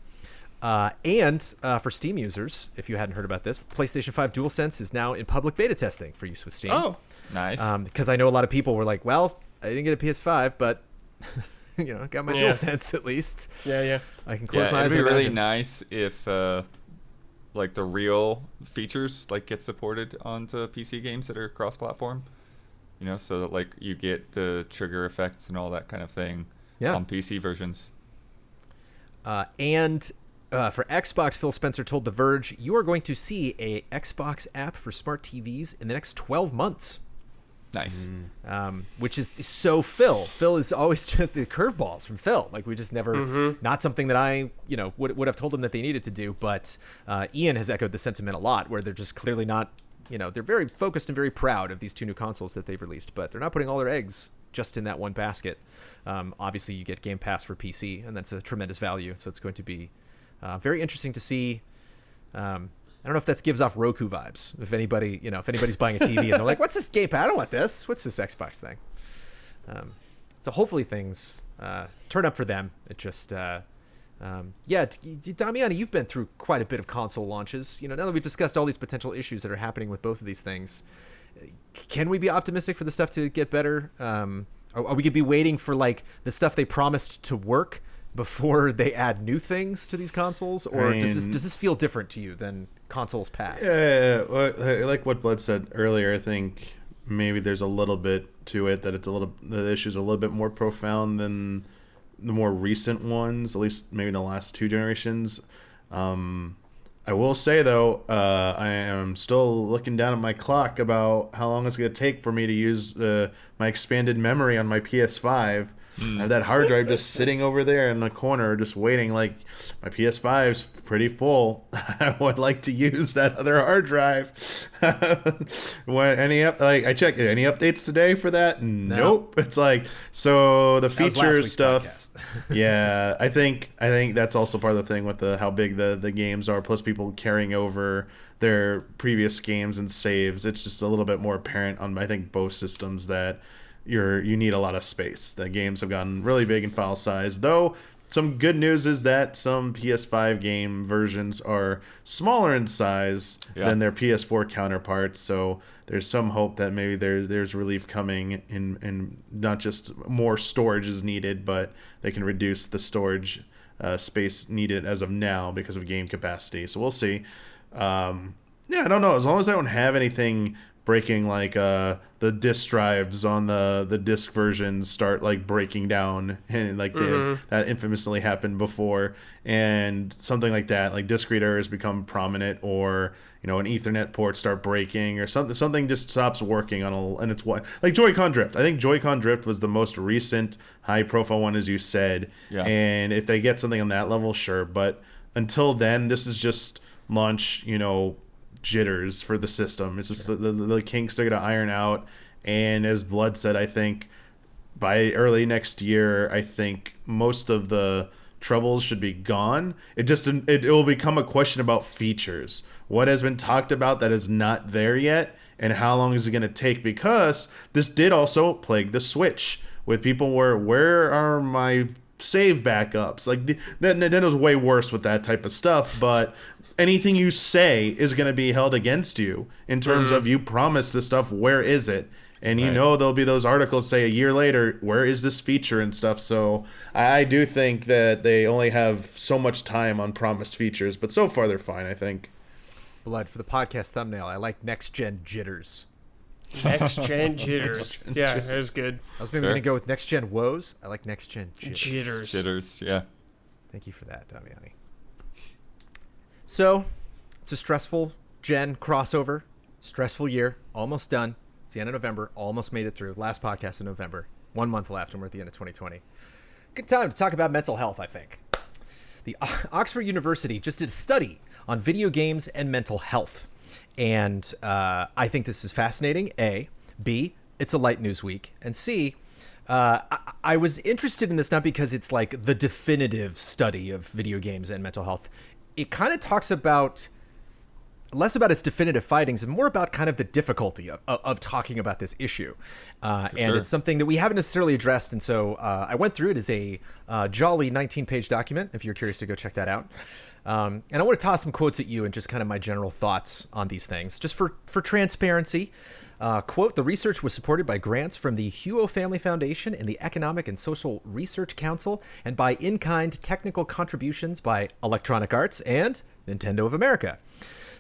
And for Steam users, if you hadn't heard about this, PlayStation 5 DualSense is now in public beta testing for use with Steam. Oh, Nice. Because I know a lot of people were like, well, I didn't get a PS5, but I got my DualSense at least. Yeah. I can close my eyes. It'd be and really imagine. nice if like the real features like get supported onto PC games that are cross-platform. So that like you get the trigger effects and all that kind of thing on PC versions. And for Xbox, Phil Spencer told The Verge, you are going to see a Xbox app for smart TVs in the next 12 months. Nice. Which is so Phil. Phil is always just the curveballs from Phil. Like we just never, not something that I, would have told him that they needed to do. But Ian has echoed the sentiment a lot, where they're just clearly not, they're very focused and very proud of these 2 new consoles that they've released, but they're not putting all their eggs just in that one basket. Obviously, you get Game Pass for PC, and that's a tremendous value. So it's going to be very interesting to see. I don't know if that gives off Roku vibes. If anybody's buying a TV and they're like, "What's this Game Pass? I don't want this. What's this Xbox thing?" So hopefully things turn up for them. It just, Damiani, you've been through quite a bit of console launches. Now that we've discussed all these potential issues that are happening with both of these things, can we be optimistic for the stuff to get better? Are we gonna be waiting for like the stuff they promised to work before they add new things to these consoles, or does this feel different to you than consoles past? Yeah, like what Blood said earlier, I think maybe there's a little bit to it that the issue's a little bit more profound than the more recent ones, at least maybe the last 2 generations. I will say though, I am still looking down at my clock about how long it's going to take for me to use my expanded memory on my PS5. I have that hard drive just sitting over there in the corner, just waiting. Like, my PS5's pretty full. I would like to use that other hard drive. I checked any updates today for that. Nope. It's like, so the features stuff. Yeah, I think that's also part of the thing with how big the games are. Plus, people carrying over their previous games and saves. It's just a little bit more apparent on, I think, both systems that you need a lot of space. The games have gotten really big in file size, though. Some good news is that some PS5 game versions are smaller in size than their PS4 counterparts. So there's some hope that maybe there's relief coming in not just more storage is needed, but they can reduce the storage space needed as of now because of game capacity. So we'll see. I don't know. As long as I don't have anything breaking, like the disk drives on the disk versions start like breaking down, and like that infamously happened before, and something like that, like disk readers become prominent, or an Ethernet port start breaking, or something just stops working and it's like Joy-Con drift. I think Joy-Con drift was the most recent high profile one, as you said. And if they get something on that level, sure, but until then, this is just launch jitters for the system. It's just the kinks they're gonna iron out, and as Blood said, I think by early next year, I think most of the troubles should be gone. It will become a question about features. What has been talked about that is not there yet, and how long is it going to take? Because this did also plague the Switch with people where are my save backups? Like Nintendo's way worse with that type of stuff, but anything you say is going to be held against you in terms of you promised this stuff, where is it? And there'll be those articles say a year later, where is this feature and stuff? So I do think that they only have so much time on promised features, but so far they're fine, I think. Blood, for the podcast thumbnail, I like next-gen jitters. Next-gen jitters. Yeah, that was good. I was maybe going to go with next-gen woes. I like next-gen jitters. Jitters, yeah. Thank you for that, Damiani. So, it's a stressful gen crossover. Stressful year. Almost done. It's the end of November. Almost made it through. Last podcast in November. 1 month left, and we're at the end of 2020. Good time to talk about mental health, I think. The Oxford University just did a study on video games and mental health. And I think this is fascinating, A. B, it's a light news week. And C, I was interested in this not because it's like the definitive study of video games and mental health. It kind of talks about less about its definitive findings and more about kind of the difficulty of talking about this issue. It's something that we haven't necessarily addressed. And so I went through it as a jolly 19-page document, if you're curious to go check that out. And I want to toss some quotes at you and just kind of my general thoughts on these things, just for transparency. Quote, the research was supported by grants from the Huo Family Foundation and the Economic and Social Research Council, and by in-kind technical contributions by Electronic Arts and Nintendo of America.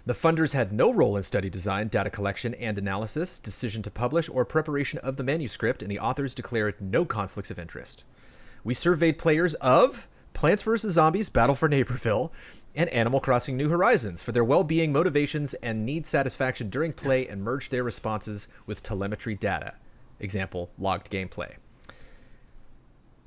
The funders had no role in study design, data collection and analysis, decision to publish, or preparation of the manuscript, and the authors declared no conflicts of interest. We surveyed players of Plants vs. Zombies, Battle for Neighborville, and Animal Crossing New Horizons for their well-being, motivations, and need satisfaction during play, and merged their responses with telemetry data. Example, logged gameplay.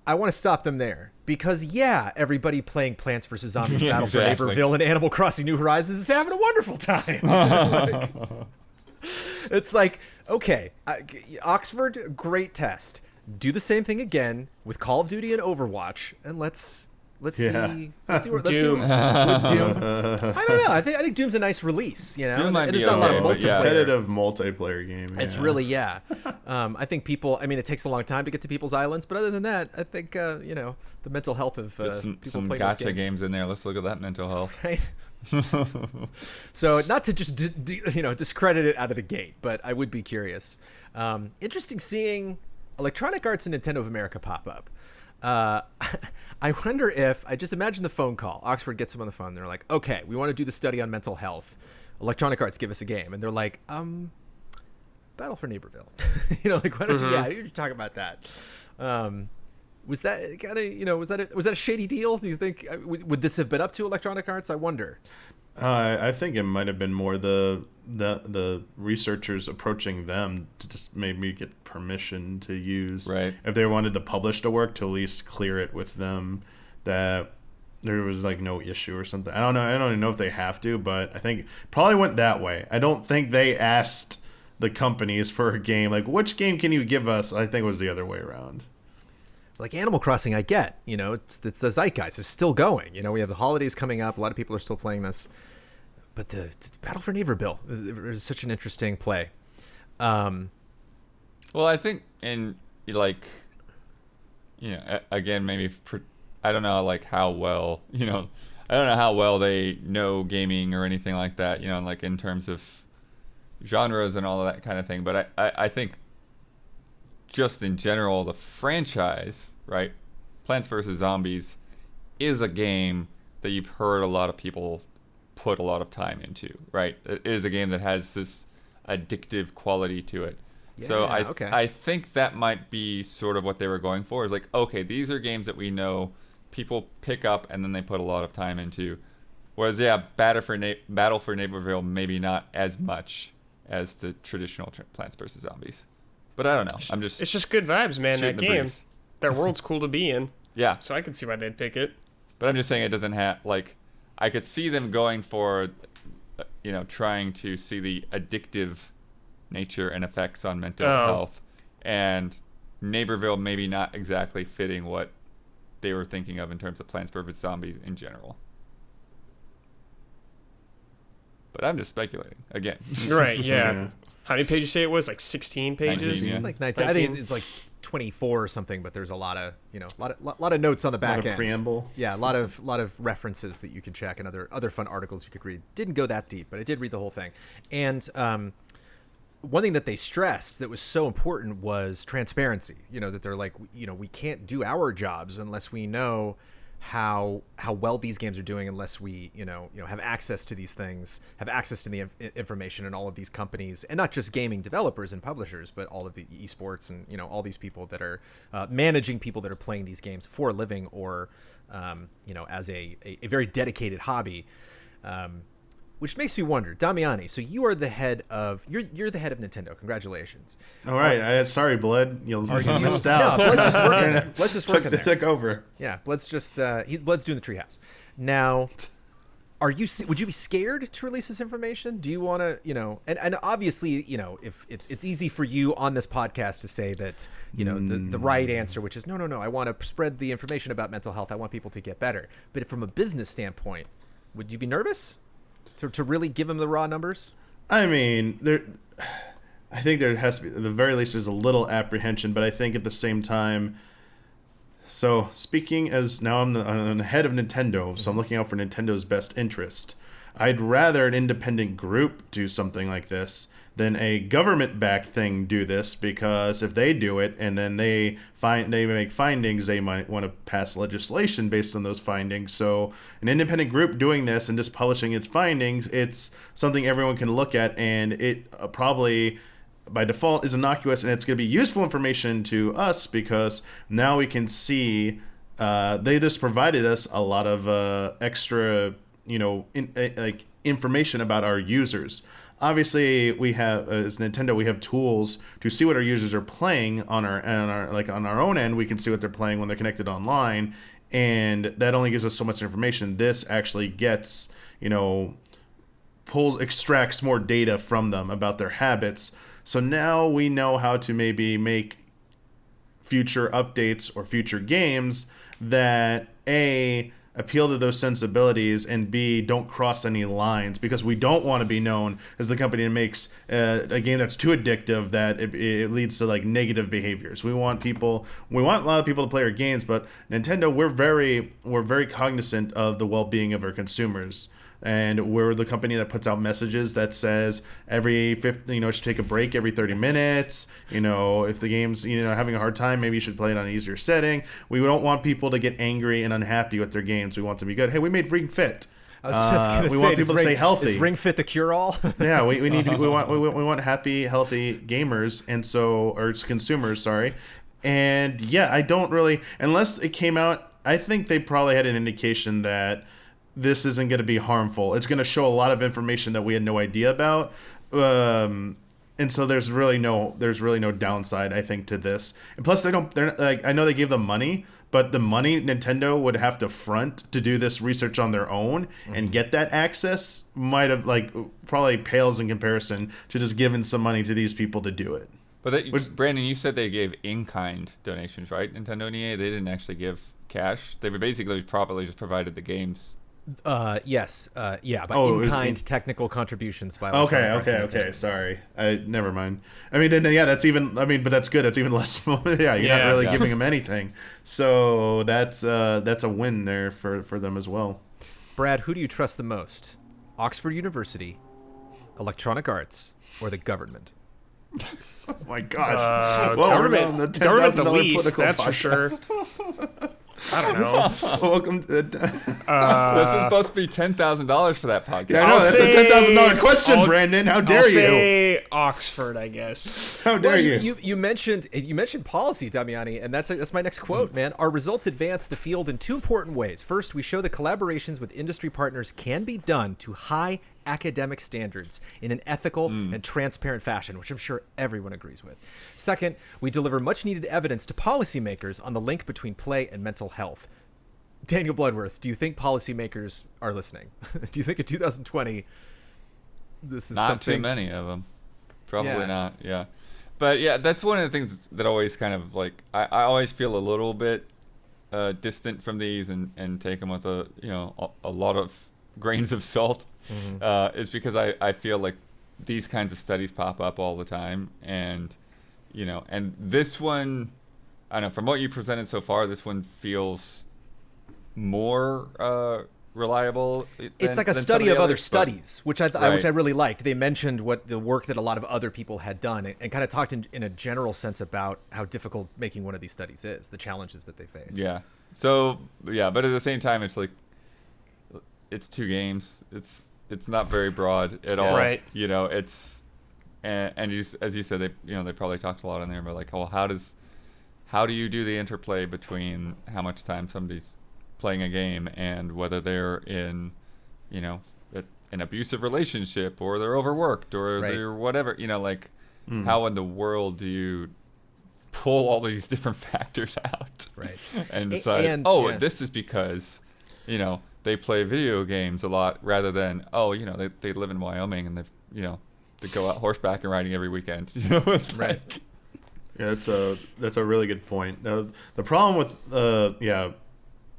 I want to stop them there because, everybody playing Plants vs. Zombies, Battle for Neighborville, and Animal Crossing New Horizons is having a wonderful time. It's like, okay, Oxford, great test. Do the same thing again with Call of Duty and Overwatch, and let's see Doom. With Doom. I don't know. I think Doom's a nice release. Doom might there's be not a lot of okay, multiplayer. Competitive multiplayer game. It's really I think people. I mean, it takes a long time to get to people's islands, but other than that, I think the mental health of people some playing gacha those games in there. Let's look at that mental health. Right. So not to just discredit it out of the gate, but I would be curious. Interesting seeing Electronic Arts and Nintendo of America pop up. I wonder if, I just imagine the phone call. Oxford gets them on the phone. They're like, okay, we want to do the study on mental health. Electronic Arts, give us a game. And they're like, Battle for Neighborville. Why don't you talk about that? Was that kind of, was that a shady deal? Do you think, would this have been up to Electronic Arts? I wonder. I think it might have been more the the researchers approaching them to just maybe get permission to use, right, if they wanted to publish the work, to at least clear it with them that there was like no issue or something. I don't know. I don't even know if they have to, but I think probably went that way. I don't think they asked the companies for a game like, which game can you give us? I think it was the other way around. Like Animal Crossing, I get, it's the zeitgeist. It's still going. We have the holidays coming up. A lot of people are still playing this. But the Battle for Neighborville is such an interesting play. Well, I think, again, maybe, I don't know, like how well, I don't know how well they know gaming or anything like that, like in terms of genres and all of that kind of thing. But I think just in general, the franchise, right, Plants vs. Zombies, is a game that you've heard a lot of people put a lot of time into, right? It is a game that has this addictive quality to it. Yeah, so okay. I think that might be sort of what they were going for, is like, okay, these are games that we know people pick up and then they put a lot of time into. Whereas, yeah, Battle for Neighborville, maybe not as much as the traditional Plants vs. Zombies. But I don't know. It's just good vibes, man, that game. Breeze. That world's cool to be in. Yeah. So I can see why they'd pick it. But I'm just saying it doesn't have, like, I could see them going for, trying to see the addictive nature and effects on mental health. And Neighborville maybe not exactly fitting what they were thinking of in terms of Plants vs. Zombies in general. But I'm just speculating, again. Right, yeah. How many pages say it was? Like 16 pages? 19, yeah. It's like 19. I think it's like 24 or something, but there's a lot of lot of notes on the back end. Preamble. Yeah, a lot of references that you can check and other fun articles you could read. Didn't go that deep, but I did read the whole thing. And one thing that they stressed that was so important was transparency. That they're like, we can't do our jobs unless we know how well these games are doing, unless we have access to these things, have access to the information in all of these companies, and not just gaming developers and publishers, but all of the esports and all these people that are managing people that are playing these games for a living or as a very dedicated hobby. Which makes me wonder, Damiani. So you are the head of you're the head of Nintendo. Congratulations. All right. Sorry, Blood. You missed out. No, Blood's just working there. Took over. Yeah, Blood's just Blood's doing the treehouse. Now, would you be scared to release this information? Do you want to, and obviously, if it's easy for you on this podcast to say that, the right answer, which is no, I want to spread the information about mental health. I want people to get better. But from a business standpoint, would you be nervous to really give them the raw numbers? I mean, I think there has to be, at the very least, there's a little apprehension, but I think at the same time, so speaking as now I'm the head of Nintendo, so I'm looking out for Nintendo's best interest. I'd rather an independent group do something like this than a government-backed thing do this, because if they do it and then they make findings, they might want to pass legislation based on those findings. So an independent group doing this and just publishing its findings, it's something everyone can look at, and it probably by default is innocuous, and it's going to be useful information to us because now we can see they just provided us a lot of extra information about our users. Obviously, we have, as Nintendo, we have tools to see what our users are playing on our own end. We can see what they're playing when they're connected online, and that only gives us so much information. This actually gets, extracts more data from them about their habits. So now we know how to maybe make future updates or future games that appeal to those sensibilities, and B, don't cross any lines, because we don't want to be known as the company that makes a game that's too addictive that it leads to like negative behaviors. We want a lot of people to play our games, but Nintendo, we're very cognizant of the well-being of our consumers. And we're the company that puts out messages that says should take a break every 30 minutes. If the game's, having a hard time, maybe you should play it on an easier setting. We don't want people to get angry and unhappy with their games. We want them to be good. Hey, we made Ring Fit. I was just going to say, we want people to stay healthy. Is Ring Fit the cure-all? Yeah, we want happy, healthy gamers, or consumers, sorry. And yeah, I don't really, unless it came out, I think they probably had an indication that this isn't going to be harmful. It's going to show a lot of information that we had no idea about. And so there's really no downside, I think, to this. And plus, they're like, I know they gave them money, but the money Nintendo would have to front to do this research on their own and get that access might have probably pales in comparison to just giving some money to these people to do it. But Brandon, you said they gave in-kind donations, right? Nintendo and EA, they didn't actually give cash. They basically probably just provided the games. Yes. Yeah, but in-kind technical contributions by Okay. Sorry. Never mind. I mean, then, yeah, that's even. I mean, but that's good. That's even less. Yeah, you're not really giving them anything. So that's a win there for them as well. Brad, who do you trust the most? Oxford University, Electronic Arts, or the government? Oh my gosh! Government the least. That's for sure. I don't know. Welcome to... this is supposed to be $10,000 for that podcast. Yeah, I know, that's a $10,000 question, Brandon. How dare you? I'll say Oxford, I guess. How dare you? You mentioned policy, Damiani, and that's my next quote, man. Our results advance the field in two important ways. First, we show the collaborations with industry partners can be done to high academic standards in an ethical and transparent fashion, which I'm sure everyone agrees with. Second, we deliver much needed evidence to policymakers on the link between play and mental health. Daniel Bloodworth, do you think policymakers are listening? Do you think in 2020 this is not something? Too many of them? Probably not. Yeah, but yeah, that's one of the things that always kind of like I always feel a little bit distant from these and take them with a lot of grains of salt. Is because I feel like these kinds of studies pop up all the time, and and this one, I don't know, from what you presented so far, this one feels more reliable. It's like a study of other studies, which I really liked. They mentioned what the work that a lot of other people had done, and kind of talked in a general sense about how difficult making one of these studies is, the challenges that they face. Yeah. So yeah, but at the same time, it's like it's two games. It's not very broad at all. Right. It's and you, as you said, they probably talked a lot in there about like, well, how do you do the interplay between how much time somebody's playing a game and whether they're in, an abusive relationship or they're overworked or they're whatever, how in the world do you pull all these different factors out? Right. And decide, this is because, they play video games a lot rather than, they live in Wyoming and they go out horseback and riding every weekend. It's right. Like, yeah, that's a really good point. The problem with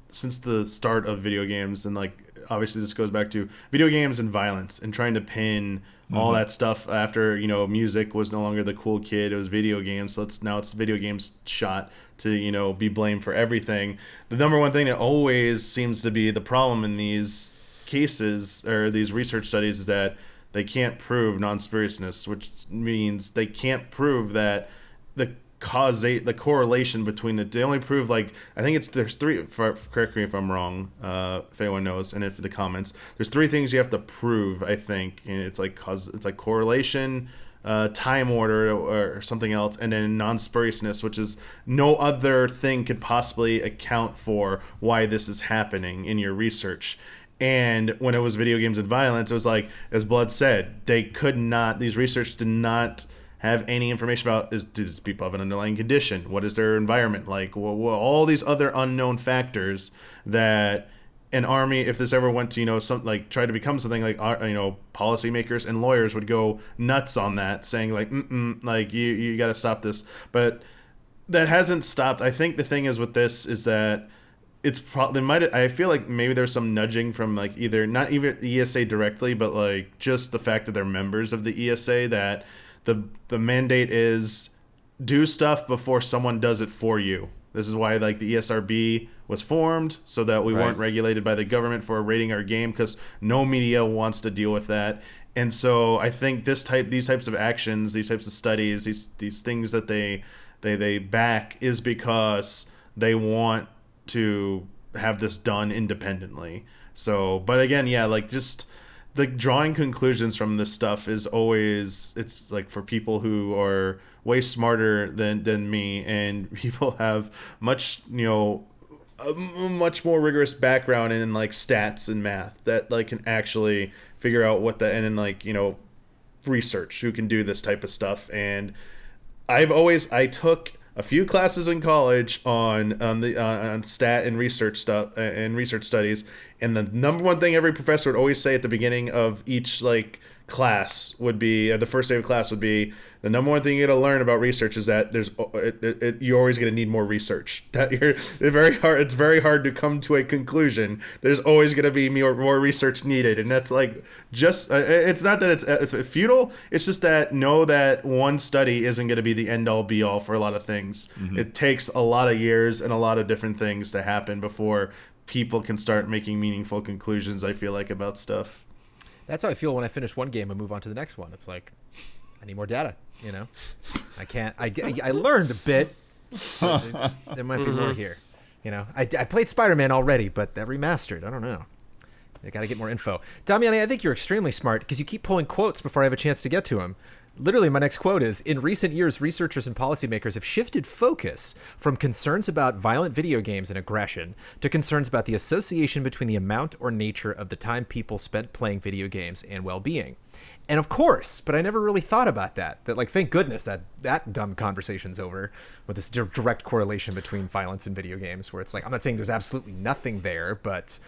since the start of video games, and like obviously this goes back to video games and violence and trying to pin all that stuff after music was no longer the cool kid, it was video games. So now it's video games shot to be blamed for everything. The number one thing that always seems to be the problem in these cases or these research studies is that they can't prove non-spuriousness, which means they can't prove that the correlation between they only prove I think there's three, correct me if I'm wrong, if anyone knows, and if the comments, there's three things you have to prove, I think, and it's like correlation, time order or something else, and then non-spuriousness, which is no other thing could possibly account for why this is happening in your research. And when it was video games and violence, it was like, as Blood said, these research did not have any information about do these people have an underlying condition? What is their environment like? All these other unknown factors that an army, if this ever went to try to become something like policymakers and lawyers would go nuts on that, saying you got to stop this. But that hasn't stopped. I think the thing is with this is that it's I feel like maybe there's some nudging from either not even ESA directly, but just the fact that they're members of the ESA that. The mandate is do stuff before someone does it for you. This is why the ESRB was formed, so that we weren't regulated by the government for rating our game, because no media wants to deal with that. And so I think these types of actions, these types of studies, these things that they back is because they want to have this done independently. So, but again, just the drawing conclusions from this stuff is always, it's for people who are way smarter than me, and people have much a much more rigorous background in stats and math that can actually figure out what and then research, who can do this type of stuff. And I took a few classes in college on stat and research stuff and research studies, and the number one thing every professor would always say at the beginning of each like class would be, the first day of class would be, the number one thing you got to learn about research is that you're always going to need more research. That it's very hard to come to a conclusion. There's always going to be more research needed, and that's like just it's not that it's futile. It's just that know that one study isn't going to be the end all be all for a lot of things. Mm-hmm. It takes a lot of years and a lot of different things to happen before people can start making meaningful conclusions, I feel like, about stuff. That's how I feel when I finish one game and move on to the next one. It's like, I need more data, you know? I learned a bit. There might be more here. You know, I played Spider-Man already, but that remastered, I don't know. I got to get more info. Damiani, I think you're extremely smart because you keep pulling quotes before I have a chance to get to them. Literally, my next quote is, in recent years, researchers and policymakers have shifted focus from concerns about violent video games and aggression to concerns about the association between the amount or nature of the time people spent playing video games and well-being. And of course, but I never really thought about that like, thank goodness that dumb conversation's over with this direct correlation between violence and video games, where it's like, I'm not saying there's absolutely nothing there, but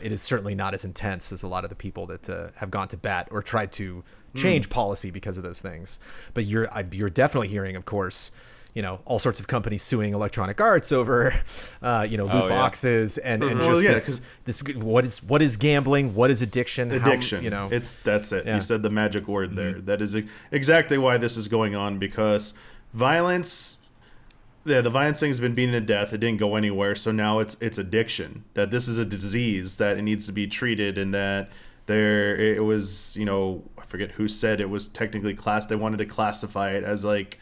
it is certainly not as intense as a lot of the people that have gone to bat or tried to change policy because of those things. But you're definitely hearing, of course, you know, all sorts of companies suing Electronic Arts over, loot boxes and just this what is gambling, what is addiction, addiction. How, that's it. Yeah. You said the magic word there. That is exactly why this is going on, because violence. Yeah, the violence thing has been beaten to death. It didn't go anywhere, so now it's addiction. That this is a disease that it needs to be treated, and that it was, I forget who said it was technically they wanted to classify it as like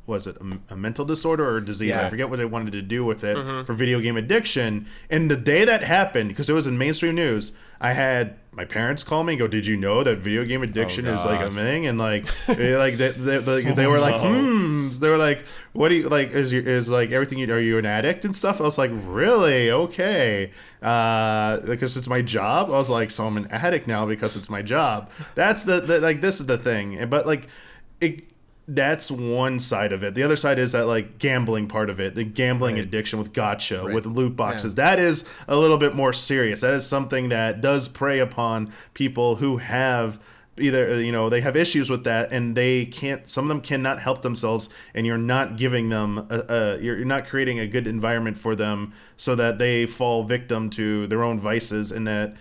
was it a mental disorder or a disease? Yeah. I forget what they wanted to do with it for video game addiction. And the day that happened, because it was in mainstream news, I had my parents call me and go, "Did you know that video game addiction is like a thing?" And like, they were like, they were like, "What do you like? Is like everything? Are you an addict and stuff?" I was like, "Really? Okay." Because it's my job. I was like, "So I'm an addict now because it's my job." That's the like, this is the thing. But like, that's one side of it. The other side is that like gambling part of it, the gambling addiction with gacha, with loot boxes. Yeah. That is a little bit more serious. That is something that does prey upon people who have either, they have issues with that, and some of them cannot help themselves, and you're not giving them you're not creating a good environment for them so that they fall victim to their own vices, and that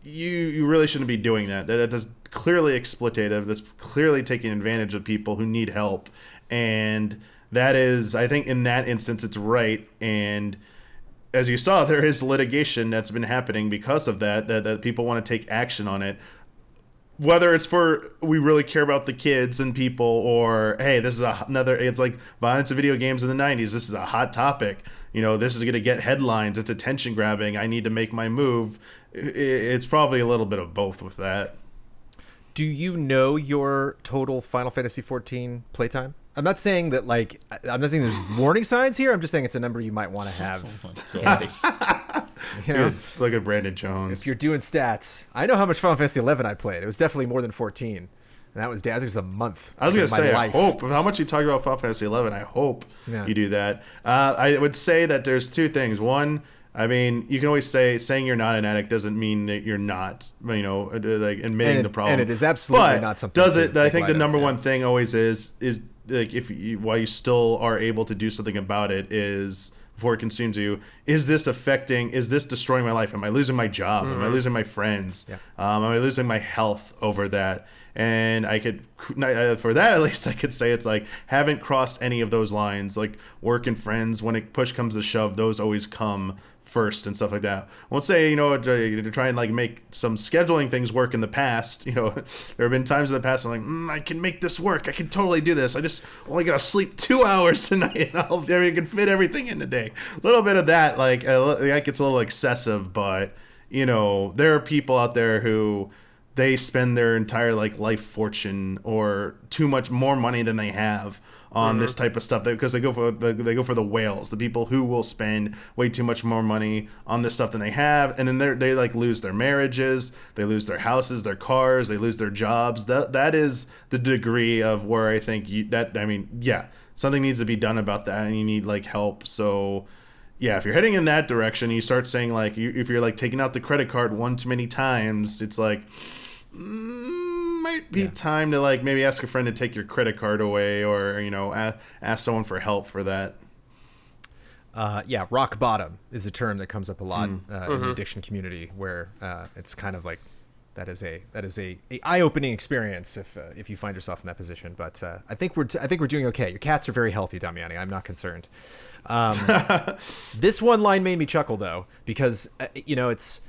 you really shouldn't be doing that. That is clearly exploitative. That's clearly taking advantage of people who need help. And that is, I think in that instance, it's right. And as you saw, there is litigation that's been happening because of that people want to take action on it. Whether it's we really care about the kids and people, or, hey, this is it's like violence in video games in the 90s. This is a hot topic. This is going to get headlines. It's attention grabbing. I need to make my move. It's probably a little bit of both with that. Do you know your total Final Fantasy XIV playtime? I'm not saying that I'm not saying there's warning signs here. I'm just saying it's a number you might want to have. Look at Brandon Jones. If you're doing stats, I know how much Final Fantasy XI I played. It was definitely more than 14. And that was, I think it was a month. I was going to say, I hope, with how much you talk about Final Fantasy XI, I hope you do that. I would say that there's two things. One, I mean, you can always saying you're not an addict doesn't mean that you're not, like admitting the problem. And it is absolutely not something. Does it? I think the number one thing always is like, why you still are able to do something about it is, before it consumes you, is this destroying my life? Am I losing my job? Am I losing my friends? Yeah. Am I losing my health over that? And I could, for that at least, I could say it's like, haven't crossed any of those lines. Like work and friends, when push comes to shove, those always come first and stuff like that. I won't say, to try and like make some scheduling things work in the past. There have been times in the past I'm like, I can make this work. I can totally do this. I just only got to sleep 2 hours tonight, and I can fit everything in a day. A little bit of that, like it's a little excessive, but there are people out there who they spend their entire like life fortune or too much more money than they have on this type of stuff, because they go for the whales, the people who will spend way too much more money on this stuff than they have, and then they like lose their marriages, they lose their houses, their cars, they lose their jobs. That is the degree of where I think something needs to be done about that, and you need like help. So yeah, if you're heading in that direction, you start saying like if you're like taking out the credit card one too many times, it's like might be time to like maybe ask a friend to take your credit card away, or ask someone for help for that. Rock bottom is a term that comes up a lot in the addiction community, where it's kind of like that is a eye-opening experience if you find yourself in that position. But I think we're doing okay. Your cats are very healthy, Damiani. I'm not concerned. This one line made me chuckle though, because it's.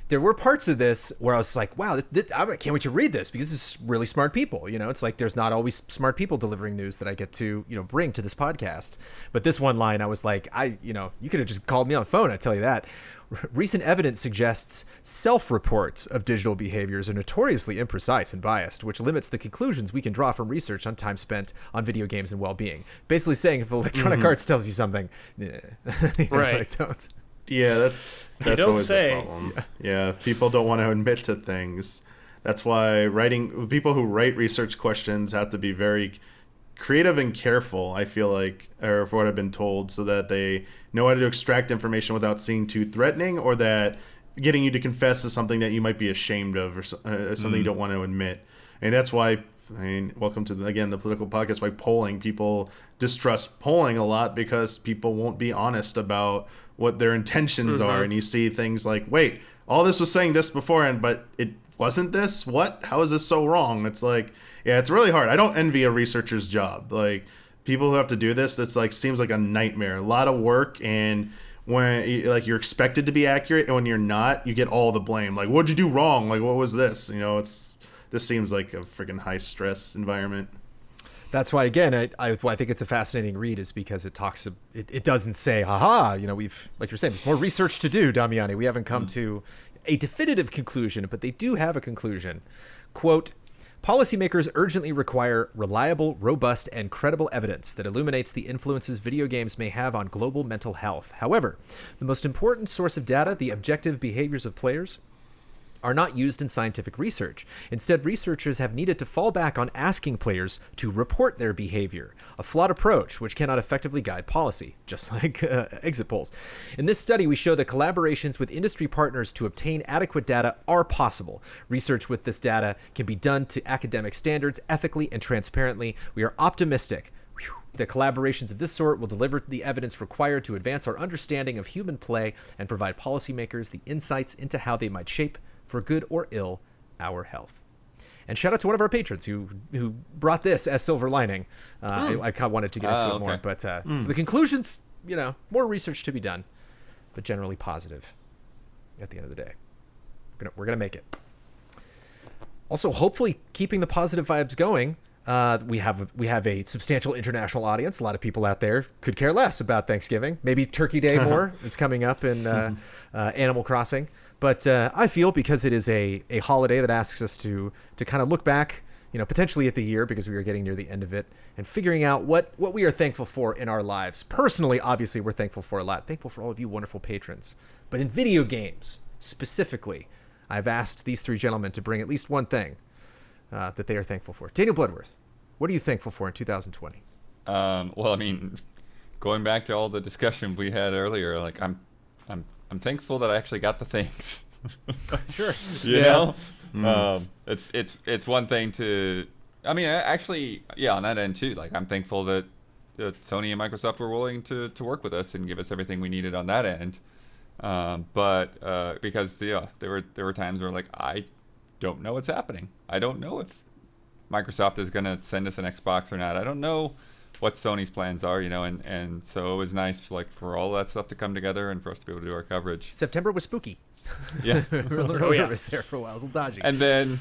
There were parts of this where I was like, wow, I can't wait to read this, because this is really smart people. It's like there's not always smart people delivering news that I get to, bring to this podcast. But this one line, I was like, you could have just called me on the phone, I tell you that. Recent evidence suggests self-reports of digital behaviors are notoriously imprecise and biased, which limits the conclusions we can draw from research on time spent on video games and well-being. Basically saying if Electronic Arts tells you something, right. Don't. Yeah, that's always a problem. Yeah, people don't want to admit to things. That's why people who write research questions have to be very creative and careful, I feel like, or for what I've been told, so that they know how to extract information without seeming too threatening, or that getting you to confess to something that you might be ashamed of, or something you don't want to admit. And that's why, welcome to, the political podcast, why people distrust polling a lot, because people won't be honest about what their intentions are. And you see things like, wait, all this was saying this beforehand, but it wasn't this? What? How is this so wrong? It's like, yeah, it's really hard. I don't envy a researcher's job. Like, people who have to do this, that's like, seems like a nightmare. A lot of work, and when like you're expected to be accurate, and when you're not, you get all the blame. Like, what'd you do wrong? Like, what was this? This seems like a freaking high stress environment. That's why, again, I think it's a fascinating read, is because it doesn't say, we've, like you're saying, there's more research to do, Damiani. We haven't come to a definitive conclusion, but they do have a conclusion. Quote, policymakers urgently require reliable, robust, and credible evidence that illuminates the influences video games may have on global mental health. However, the most important source of data, the objective behaviors of players, are not used in scientific research. Instead, researchers have needed to fall back on asking players to report their behavior, a flawed approach which cannot effectively guide policy, just like exit polls. In this study, we show that collaborations with industry partners to obtain adequate data are possible. Research with this data can be done to academic standards, ethically and transparently. We are optimistic that collaborations of this sort will deliver the evidence required to advance our understanding of human play and provide policymakers the insights into how they might shape, for good or ill, our health. And shout out to one of our patrons who brought this as silver lining. I kind of wanted to get into it more, but so the conclusions, more research to be done, but generally positive at the end of the day. We're gonna make it. Also, hopefully keeping the positive vibes going. We have a substantial international audience. A lot of people out there could care less about Thanksgiving. Maybe Turkey Day more. It's coming up in Animal Crossing. But I feel, because it is a holiday that asks us to kind of look back, potentially at the year, because we are getting near the end of it, and figuring out what we are thankful for in our lives. Personally, obviously, we're thankful for a lot. Thankful for all of you wonderful patrons. But in video games, specifically, I've asked these three gentlemen to bring at least one thing that they are thankful for. Daniel Bloodworth, what are you thankful for in 2020? Going back to all the discussion we had earlier, like I'm thankful that I actually got the things. Sure. you know? It's one thing to, on that end too, like I'm thankful that Sony and Microsoft were willing to work with us and give us everything we needed on that end. Because there were times where like I don't know what's happening. I don't know if Microsoft is going to send us an Xbox or not. I don't know what Sony's plans are, and so it was nice for all that stuff to come together and for us to be able to do our coverage. September was spooky. Yeah. We were a little nervous there for a while. It was a little dodgy. And then,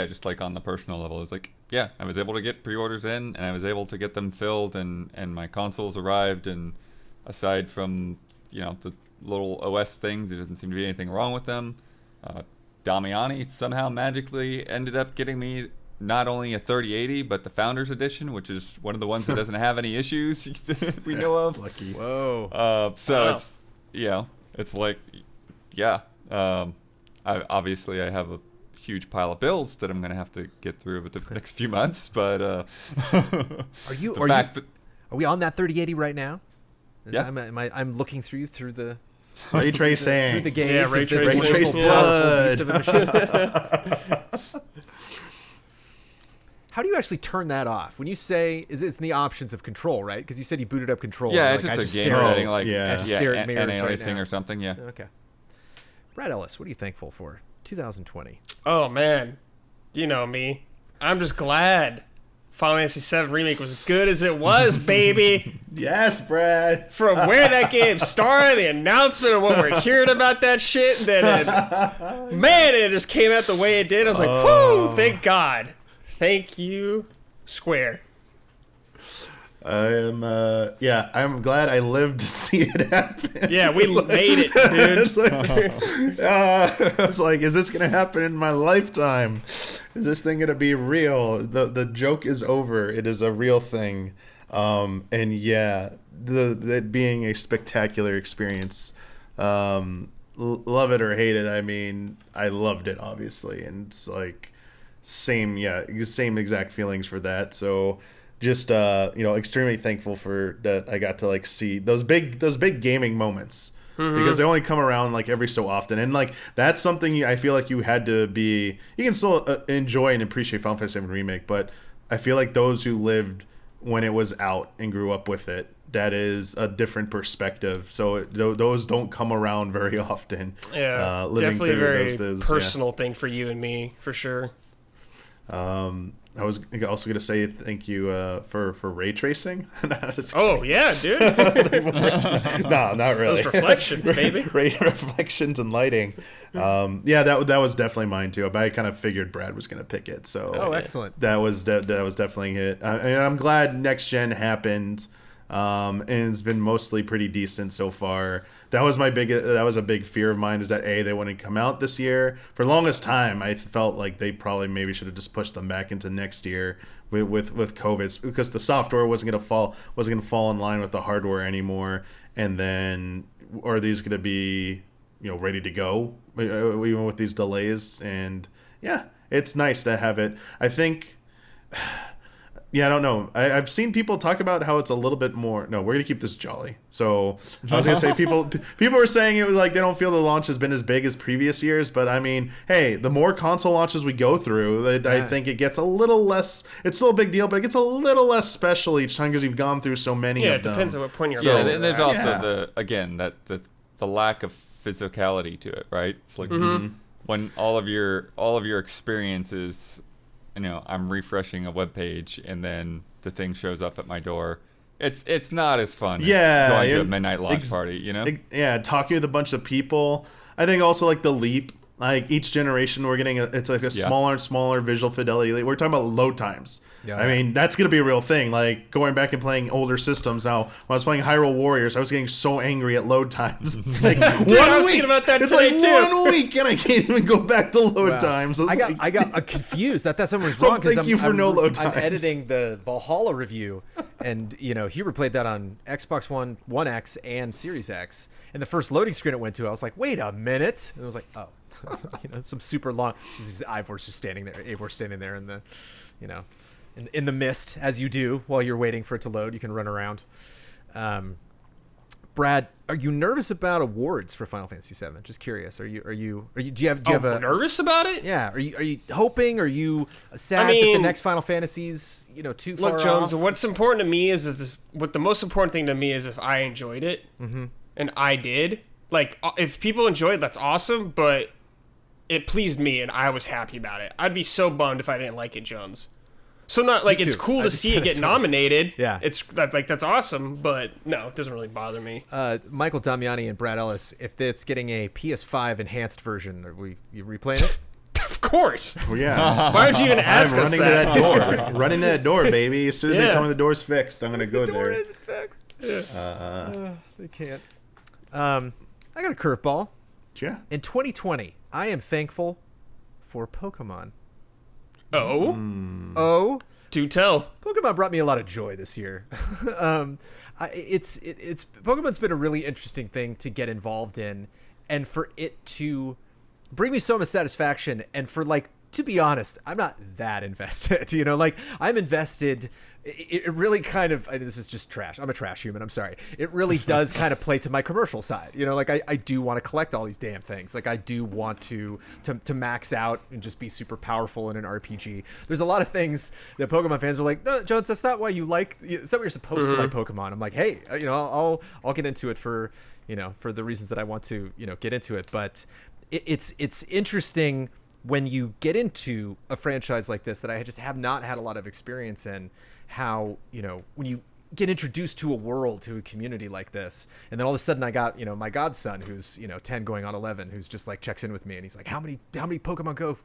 just like on the personal level, it's like, I was able to get pre-orders in, and I was able to get them filled, and my consoles arrived, and aside from, the little OS things. There doesn't seem to be anything wrong with them. Damiani somehow magically ended up getting me not only a 3080, but the Founders Edition, which is one of the ones that doesn't have any issues we know of. Lucky. Whoa. So it's, it's like, obviously I have a huge pile of bills that I'm going to have to get through over the next few months, but are we on that 3080 right now? I'm looking through you through the ray tracing through the gaze ray of this tracing. wonderful, powerful beast of a machine. How do you actually turn that off? When you say it's in the options of control, right? Because you said you booted up control. Yeah, like, it's just a game setting, like stare at mirrors right aliasing now. or something. Yeah. Okay. Brad Ellis, what are you thankful for? 2020. Oh man, you know me. I'm just glad Final Fantasy VII Remake was as good as it was, baby. Yes, Brad. From where that game started, the announcement of what we're hearing about that shit, man, it just came out the way it did. I was like, whoo, thank God. Thank you, Square. I'm glad I lived to see it happen. Yeah, we made it, dude. I was like, is this gonna happen in my lifetime? Is this thing gonna be real? The joke is over. It is a real thing. And yeah, that being a spectacular experience. Love it or hate it. I mean, I loved it obviously, and it's like same exact feelings for that. So just extremely thankful for that. I got to like see those big gaming moments because they only come around like every so often, and like that's something I feel like you had to be. You can still enjoy and appreciate Final Fantasy VII Remake, but I feel like those who lived when it was out and grew up with it, that is a different perspective. So those don't come around very often. Yeah, living definitely a very those personal thing for you and me, for sure. I was also going to say thank you for ray tracing. Oh yeah, dude. No, not really. Those reflections, baby. Ray reflections and lighting. That was definitely mine too. But I kind of figured Brad was going to pick it. So excellent. That was definitely it. And I'm glad next gen happened. And it's been mostly pretty decent so far. That was a big fear of mine, is that they wouldn't come out this year. For the longest time, I felt like they probably maybe should have just pushed them back into next year with COVID, because the software wasn't gonna fall in line with the hardware anymore. And then are these gonna be ready to go even with these delays? And yeah, it's nice to have it. I think. Yeah, I don't know. I've seen people talk about how it's a little bit more. No, we're gonna keep this jolly. So I was gonna say people are saying it was like they don't feel the launch has been as big as previous years. But I mean, hey, the more console launches we go through, I think it gets a little less. It's still a big deal, but it gets a little less special each time because you've gone through so many. Yeah, of them. it depends on what point you're. Yeah, and there's also that's the lack of physicality to it, right? It's like when all of your experiences. I'm refreshing a web page and then the thing shows up at my door. It's not as fun as going to a midnight launch party, Yeah, talking with a bunch of people. I think also like the leap, like each generation we're getting it's like a smaller and smaller visual fidelity. We're talking about load times. Yeah. I mean, that's going to be a real thing. Like going back and playing older systems now. When I was playing Hyrule Warriors, I was getting so angry at load times. It's like Dude, I was thinking about that today too. 1 week and I can't even go back to load times. I got confused. I thought something was wrong because I'm editing the Valhalla review, and Huber played that on Xbox One, One X, and Series X. And the first loading screen it went to, I was like, wait a minute, and I was like, oh, some super long. Ivor's just standing there. Ivor's standing there in the, in the mist, as you do while you're waiting for it to load. You can run around. Brad, are you nervous about awards for Final Fantasy VII? Just curious. Do you have a nervous about it? Yeah. Are you hoping? Are you sad that the next Final Fantasy's too far off? Look, Jones. What's important to me is what the most important thing to me is if I enjoyed it, and I did. Like if people enjoyed, that's awesome. But it pleased me, and I was happy about it. I'd be so bummed if I didn't like it, Jones. So not like it's cool to see it get nominated. Yeah, that's awesome, but no, it doesn't really bother me. Michael Damiani and Brad Ellis, if it's getting a PS5 enhanced version, are you replaying it? Of course. Well, yeah. Why would you even ask us that? Running to that door, baby. As soon as they tell me the door's fixed, I'm gonna go there. The door isn't fixed. They can't. I got a curveball. Yeah. In 2020, I am thankful for Pokemon. Oh, do tell. Pokemon brought me a lot of joy this year. Pokemon's been a really interesting thing to get involved in, and for it to bring me so much satisfaction, and for to be honest, I'm not that invested. I'm invested. It really kind of, this is just trash. I'm a trash human. I'm sorry. It really does kind of play to my commercial side. I do want to collect all these damn things. I do want to max out and just be super powerful in an RPG. There's a lot of things that Pokemon fans are like, no, Jones, that's not why you like, it's not what you're supposed to like Pokemon. I'm like, hey, I'll get into it for the reasons that I want to, get into it. But it's interesting when you get into a franchise like this that I just have not had a lot of experience in, how, when you get introduced to a world, to a community like this, and then all of a sudden I got, my godson who's, 10 going on 11, who's just checks in with me, and he's like, how many Pokemon Go,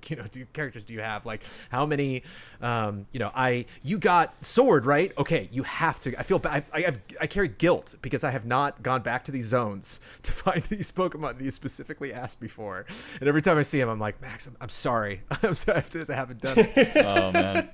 characters do you have? How many, you got Sword, right? Okay, you have to. I feel bad. I carry guilt because I have not gone back to these zones to find these Pokemon that you specifically asked me for. And every time I see him, I'm like, Max, I'm sorry. I'm sorry I haven't done it. Oh, man.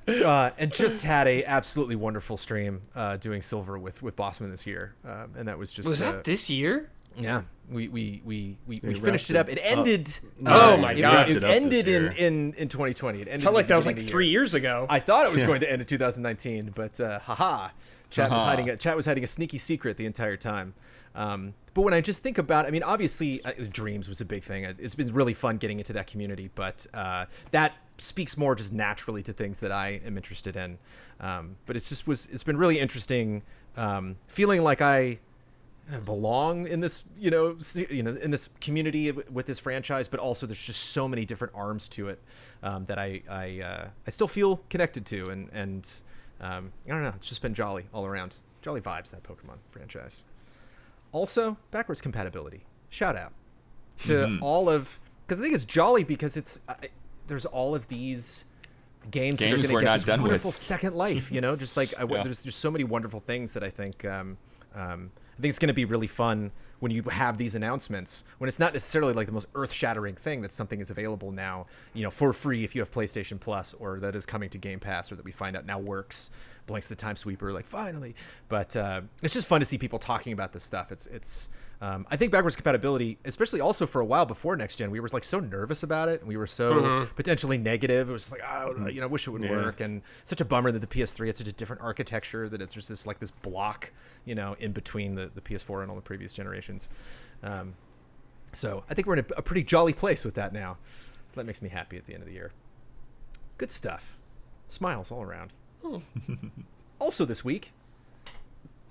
And just had a absolutely wonderful stream doing Silver with Bossman this year, and that was just. Was that this year? Yeah, we finished it up. It ended. Oh my god! It ended in 2020. It ended. Felt like that was 3 years ago. I thought it was going to end in 2019, but haha, Chat was hiding a sneaky secret the entire time. But when I just think about, obviously, Dreams was a big thing. It's been really fun getting into that community, but that speaks more just naturally to things that I am interested in. But it's been really interesting, feeling like I belong in this, in this community with this franchise, but also there's just so many different arms to it that I still feel connected to, and I don't know, it's just been jolly all around. Jolly vibes, that Pokemon franchise. Also, backwards compatibility. Shout out to all of, because I think it's jolly because it's there's all of these games that are going to get this wonderful second life. Just there's so many wonderful things that I think it's going to be really fun when you have these announcements, when it's not necessarily the most earth-shattering thing that something is available now, for free if you have PlayStation Plus, or that is coming to Game Pass, or that we find out now works. Blanks the Time Sweeper, finally. But it's just fun to see people talking about this stuff. It's I think backwards compatibility, especially also for a while before next gen, we were so nervous about it, and we were so potentially negative. It was just I wish it would work, and such a bummer that the PS3 had such a different architecture, that it's just this block, in between the PS4 and all the previous generations. So I think we're in a pretty jolly place with that now. So that makes me happy at the end of the year. Good stuff. Smiles all around. Also this week,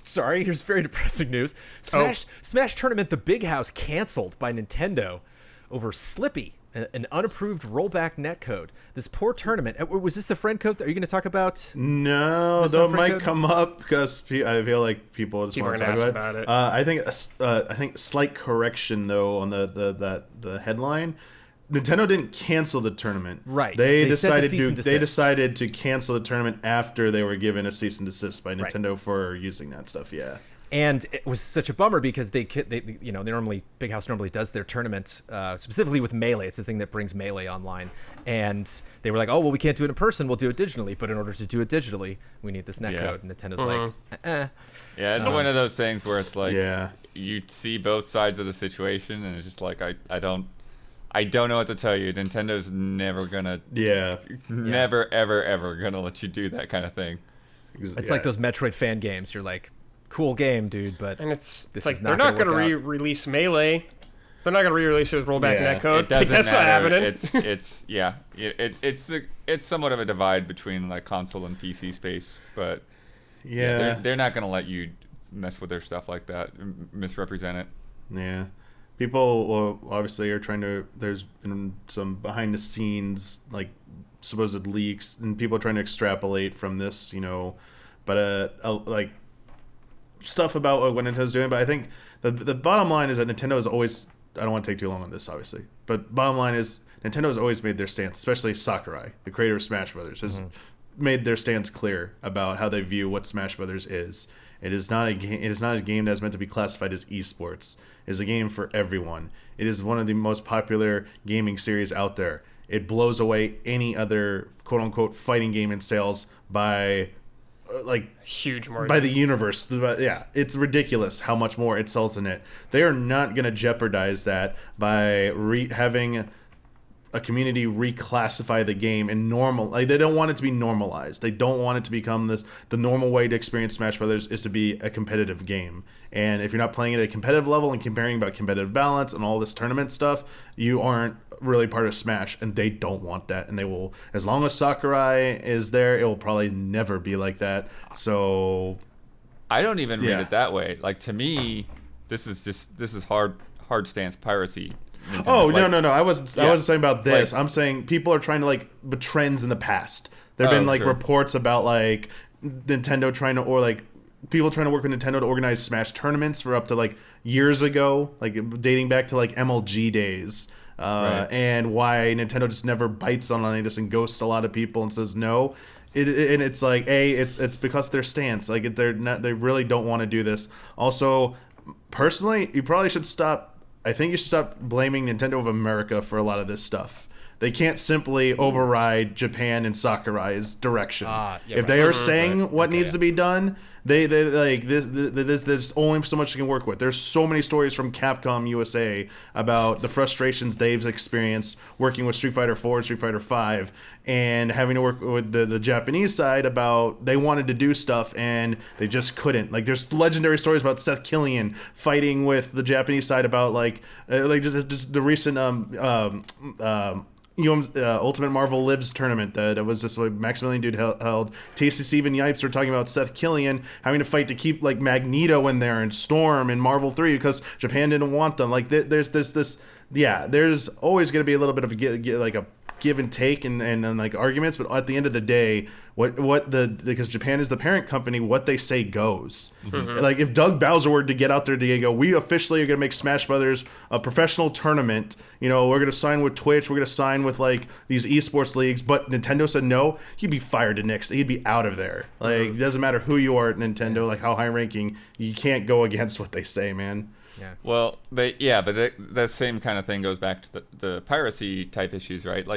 sorry, here's very depressing news. Smash Tournament The Big House canceled by Nintendo over Slippy, an unapproved rollback netcode. This poor tournament. Was this a friend code? Are you going to talk about? No, though it might come up because I feel like people just want to talk about it. I think slight correction though on the headline. Nintendo didn't cancel the tournament. Right. They decided to cancel the tournament after they were given a cease and desist by Nintendo for using that stuff. Yeah. And it was such a bummer because they Big House normally does their tournament specifically with Melee. It's the thing that brings Melee online. And they were like, oh, well, we can't do it in person. We'll do it digitally. But in order to do it digitally, we need this netcode. And Nintendo's like, Yeah, it's one of those things where it's you see both sides of the situation, and it's just I don't know what to tell you. Nintendo's never gonna, never ever gonna let you do that kind of thing. It's like those Metroid fan games. You're like, cool game, dude, but it's they're not gonna re-release Melee. They're not gonna re-release it with rollback netcode. That's not happening. It's somewhat of a divide between console and PC space, but they're not gonna let you mess with their stuff like that, misrepresent it. Yeah. People obviously are trying to. There's been some behind the scenes supposed leaks, and people are trying to extrapolate from this, but stuff about what Nintendo's doing. But I think the bottom line is that Nintendo has always. I don't want to take too long on this, obviously, but bottom line is Nintendo has always made their stance, especially Sakurai, the creator of Smash Brothers, has made their stance clear about how they view what Smash Brothers is. It is not a game. It is not a game that is meant to be classified as esports. It is a game for everyone. It is one of the most popular gaming series out there. It blows away any other quote unquote fighting game in sales by huge margin. By the universe. Yeah, it's ridiculous how much more it sells than it. They are not going to jeopardize that by having a community reclassify the game and they don't want it to be normalized. They don't want it to become the normal way to experience Smash Brothers is to be a competitive game. And if you're not playing at a competitive level and comparing about competitive balance and all this tournament stuff, you aren't really part of Smash, and they don't want that. And they will, as long as Sakurai is there, it will probably never be like that. So I don't even read it that way. Like, to me, this is hard stance piracy. Nintendo. Oh, no. I wasn't saying about this. I'm saying people are trying to but trends in the past. There have been reports about Nintendo trying to, or people trying to work with Nintendo to organize Smash tournaments for up to years ago, dating back to MLG days. And why Nintendo just never bites on any of this and ghosts a lot of people and says no. And it's it's because of their stance. They really don't want to do this. Also, personally, you probably should stop. I think you should stop blaming Nintendo of America for a lot of this stuff. They can't simply override Japan and Sakurai's direction. If they are saying what needs to be done, there's only so much you can work with. There's so many stories from Capcom USA about the frustrations they've experienced working with Street Fighter 4 and Street Fighter 5 and having to work with the Japanese side about they wanted to do stuff and they just couldn't. There's legendary stories about Seth Killian fighting with the Japanese side about just the recent Ultimate Marvel Lives tournament that was just Maximilian Dude held. Tasty Steven Yipes were talking about Seth Killian having to fight to keep Magneto in there and Storm in Marvel 3 because Japan didn't want them. There's always going to be a little bit of a give and take and arguments, but at the end of the day, because Japan is the parent company, what they say goes. Mm-hmm. If Doug Bowser were to get out there to go, we officially are going to make Smash Brothers a professional tournament. We're going to sign with Twitch. We're going to sign with these esports leagues. But Nintendo said no. He'd be fired the next. He'd be out of there. It doesn't matter who you are at Nintendo, how high ranking. You can't go against what they say, man. Yeah. Well, but that same kind of thing goes back to the piracy type issues, right?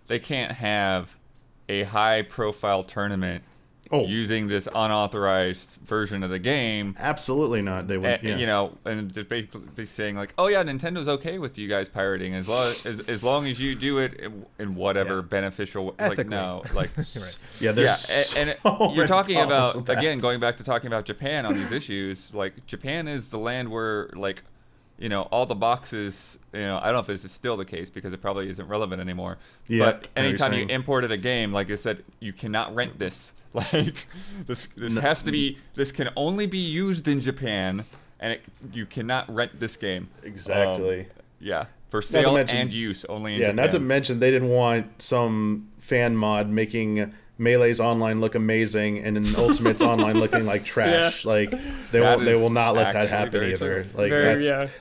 They can't have a high-profile tournament using this unauthorized version of the game. Absolutely not. They would, and they're basically saying oh yeah, Nintendo's okay with you guys pirating as long as you do it in whatever beneficial. Ethically. Right. Yeah, you're talking about again going back to talking about Japan on these issues. Japan is the land where all the boxes, I don't know if this is still the case because it probably isn't relevant anymore. Yeah, but anytime you imported a game, like I said, you cannot rent this. This has to be, this can only be used in Japan, and you cannot rent this game. Exactly. For sale and use only in Japan. Not to mention they didn't want some fan mod making Melee's online look amazing and then Ultimate's online looking like trash. They will not let that happen either.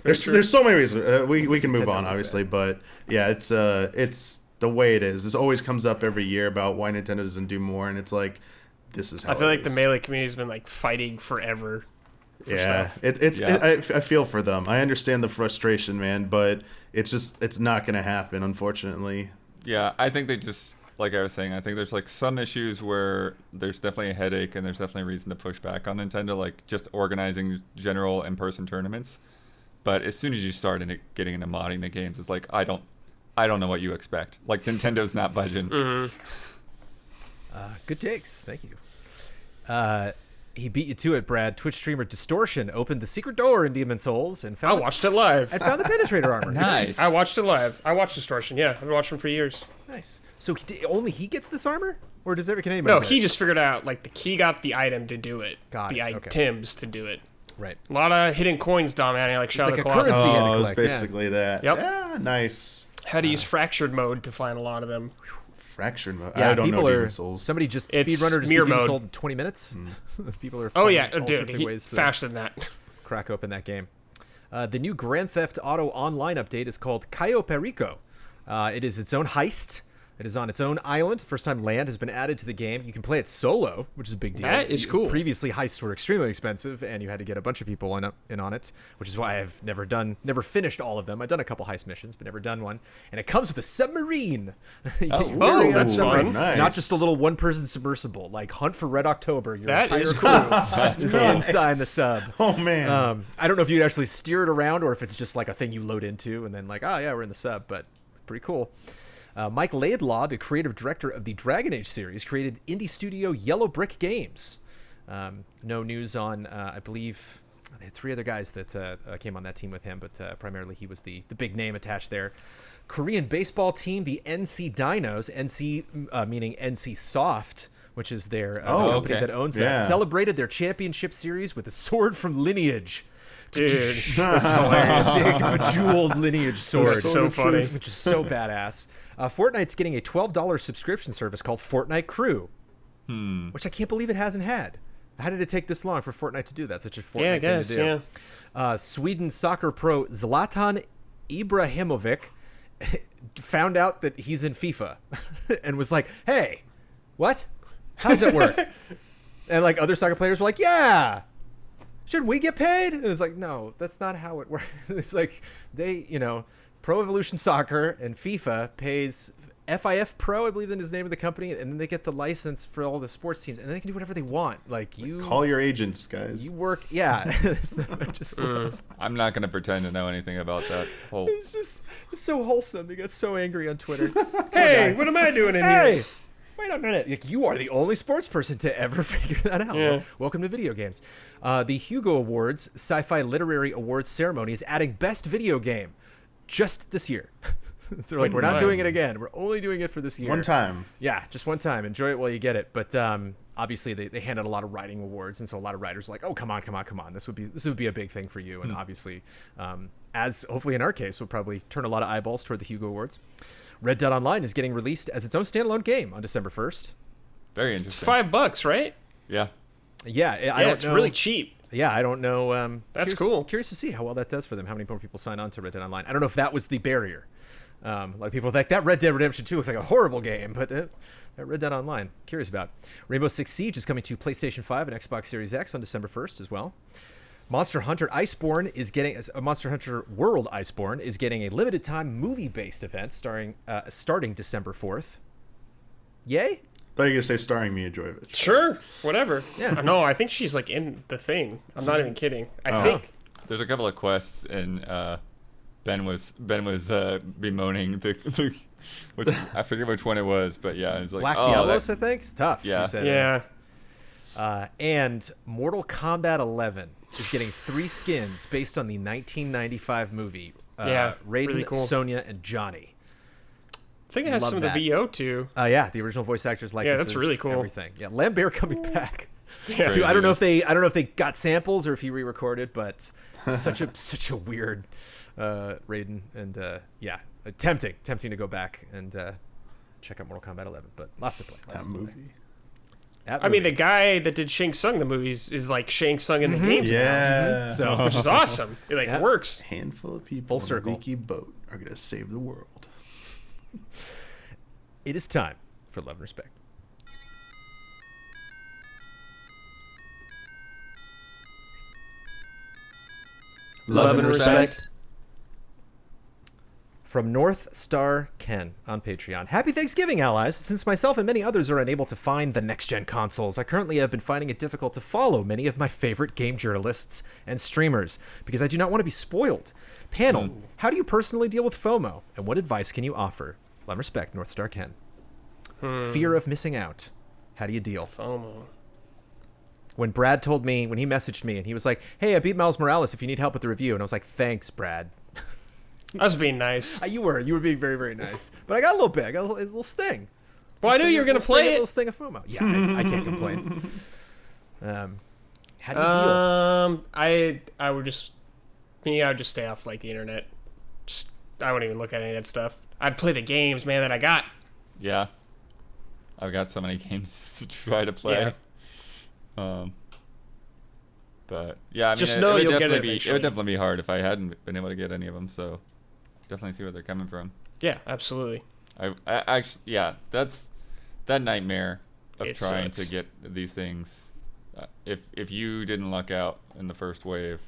There's so many reasons. We can move on obviously, but it's the way it is. This always comes up every year about why Nintendo doesn't do more, and it's this is how I feel the Melee community's been fighting forever. I feel for them. I understand the frustration, man, but it's not going to happen, unfortunately. Yeah, I think they just, like I was saying, I think there's some issues where there's definitely a headache and there's definitely a reason to push back on Nintendo, just organizing general in-person tournaments. But as soon as you start getting into modding the games, it's I don't know what you expect. Nintendo's not budging. Mm-hmm. Good takes. Thank you. He beat you to it, Brad. Twitch streamer Distortion opened the secret door in Demon's Souls and found I watched it live. And found the Penetrator armor. Nice. I watched it live. I watched Distortion. Yeah, I've been watching him for years. Nice. So only he gets this armor, or does every Canadian? No, he just figured out he got the item to do it. Items to do it. Right. A lot of hidden coins, Dom. Like Shadow of the Colossus. Oh, it's basically that. Yep. Yeah, nice. Had to use fractured mode to find a lot of them. Fractured mode. Yeah, I don't know Demon's Souls. Somebody just speedrunner just beat Demon's Souls in 20 minutes. People are all sorts of ways faster than that. Crack open that game. The new Grand Theft Auto Online update is called Cayo Perico. It is its own heist. It is on its own island. First time land has been added to the game. You can play it solo, which is a big deal. That is cool. Previously, heists were extremely expensive, and you had to get a bunch of people in on it, which is why I've never finished all of them. I've done a couple heist missions, but never done one. And it comes with a submarine. That's fun. Nice. Not just a little one-person submersible. Like Hunt for Red October. Your That entire is crew is inside the sub. Oh man. I don't know if you'd actually steer it around or if it's just like a thing you load into and then like, oh yeah, we're in the sub, but it's pretty cool. Mike Laidlaw, the creative director of the Dragon Age series, created indie studio Yellow Brick Games. No news on, I believe, they had 3 other guys that came on that team with him, but primarily he was the big name attached there. Korean baseball team, the NC Dinos, NC meaning NC Soft, which is their company that owns that, celebrated their championship series with a sword from Lineage. Dude, That's hilarious. Big bejeweled Lineage sword. That's so funny. Which is so badass. Fortnite's getting a $12 subscription service called Fortnite Crew, which I can't believe it hasn't had. How did it take this long for Fortnite to do that? Such a Fortnite thing to do. Sweden soccer pro Zlatan Ibrahimovic found out that he's in FIFA and was like, hey, what? How does it work? And like other soccer players were like, yeah. Should we get paid? And it's like, no, that's not how it works. It's like they, Pro Evolution Soccer and FIFA pays FIF Pro, I believe is the name of the company, and then they get the license for all the sports teams, and then they can do whatever they want. Like you call your agents, guys. You work, yeah. It's not just I'm not gonna pretend to know anything about that whole. It's so wholesome. They get so angry on Twitter. hey, what am I doing in here? Wait a minute. Like, you are the only sports person to ever figure that out. Yeah. Welcome to video games. The Hugo Awards Sci-Fi Literary Awards ceremony is adding Best Video Game just this year. They're like, we're not doing it again. We're only doing it for this year. One time. Yeah, just one time. Enjoy it while you get it. But obviously, they hand out a lot of writing awards, and so a lot of writers are like, oh, come on. This would be a big thing for you. And obviously, as hopefully in our case, will probably turn a lot of eyeballs toward the Hugo Awards. Red Dead Online is getting released as its own standalone game on December 1st. Very It's interesting. $5, right? Yeah. Yeah, I don't it's know. really cheap. Yeah, I don't know. That's cool. Curious to see how well that does for them. How many more people sign on to Red Dead Online? I don't know if that was the barrier. A lot of people think that Red Dead Redemption 2 looks like a horrible game, but that Red Dead Online, curious about. Rainbow Six Siege is coming to PlayStation 5 and Xbox Series X on December 1st as well. Monster Hunter World Iceborne is getting a limited time movie-based event starting December 4th. Yay? I thought you were going to say starring Mia Jovovich. Sure, whatever. Yeah. No, I think she's like in the thing. I'm not even kidding. I think. There's a couple of quests, and Ben was bemoaning the which I forget which one it was, but yeah, it was like Black Diablos, I think. It's tough. Yeah. He said. Yeah. And Mortal Kombat 11 is getting 3 skins based on the 1995 movie. Raiden, really cool. Sonya, and Johnny. I think it has Love some that. of the VO too. Yeah, the original voice actors like Yeah, this that's is really cool. Everything. Yeah, Lambert coming back. Yeah. Dude, I don't know if they got samples or if he re-recorded, but such a weird Raiden, and tempting to go back and check out Mortal Kombat 11, but lots to play. That movie. I mean, the guy that did Shang Tsung the movies is like Shang Tsung in the games now. Yeah. So Which is awesome. It works. Handful of people Full on circle. a leaky boat are going to save the world. it is time for Love and Respect. Love and respect. From North Star Ken on Patreon. Happy Thanksgiving, allies! Since myself and many others are unable to find the next-gen consoles, I currently have been finding it difficult to follow many of my favorite game journalists and streamers, because I do not want to be spoiled. Panel, how do you personally deal with FOMO, and what advice can you offer? Love and respect, North Star Ken. Fear of missing out. How do you deal? FOMO. When Brad told me, when he messaged me, and he was like, hey, I beat Miles Morales if you need help with the review, and I was like, thanks, Brad. I was being nice. You were being very, very nice. But I got a little bit. I got a little thing. Well, I knew you were going to play A it. little sting of FOMO. Yeah, I can't complain. How do you deal? I would just stay off like the internet. I wouldn't even look at any of that stuff. I'd play the games, man, that I got. Yeah. I've got so many games to try to play. Yeah. But yeah, I mean, Just know it would you'll get definitely it be eventually. it would definitely be hard if I hadn't been able to get any of them. So definitely see where they're coming from. Yeah, absolutely. I actually, yeah, that's that nightmare of It trying sucks. to get these things. If you didn't luck out in the first wave,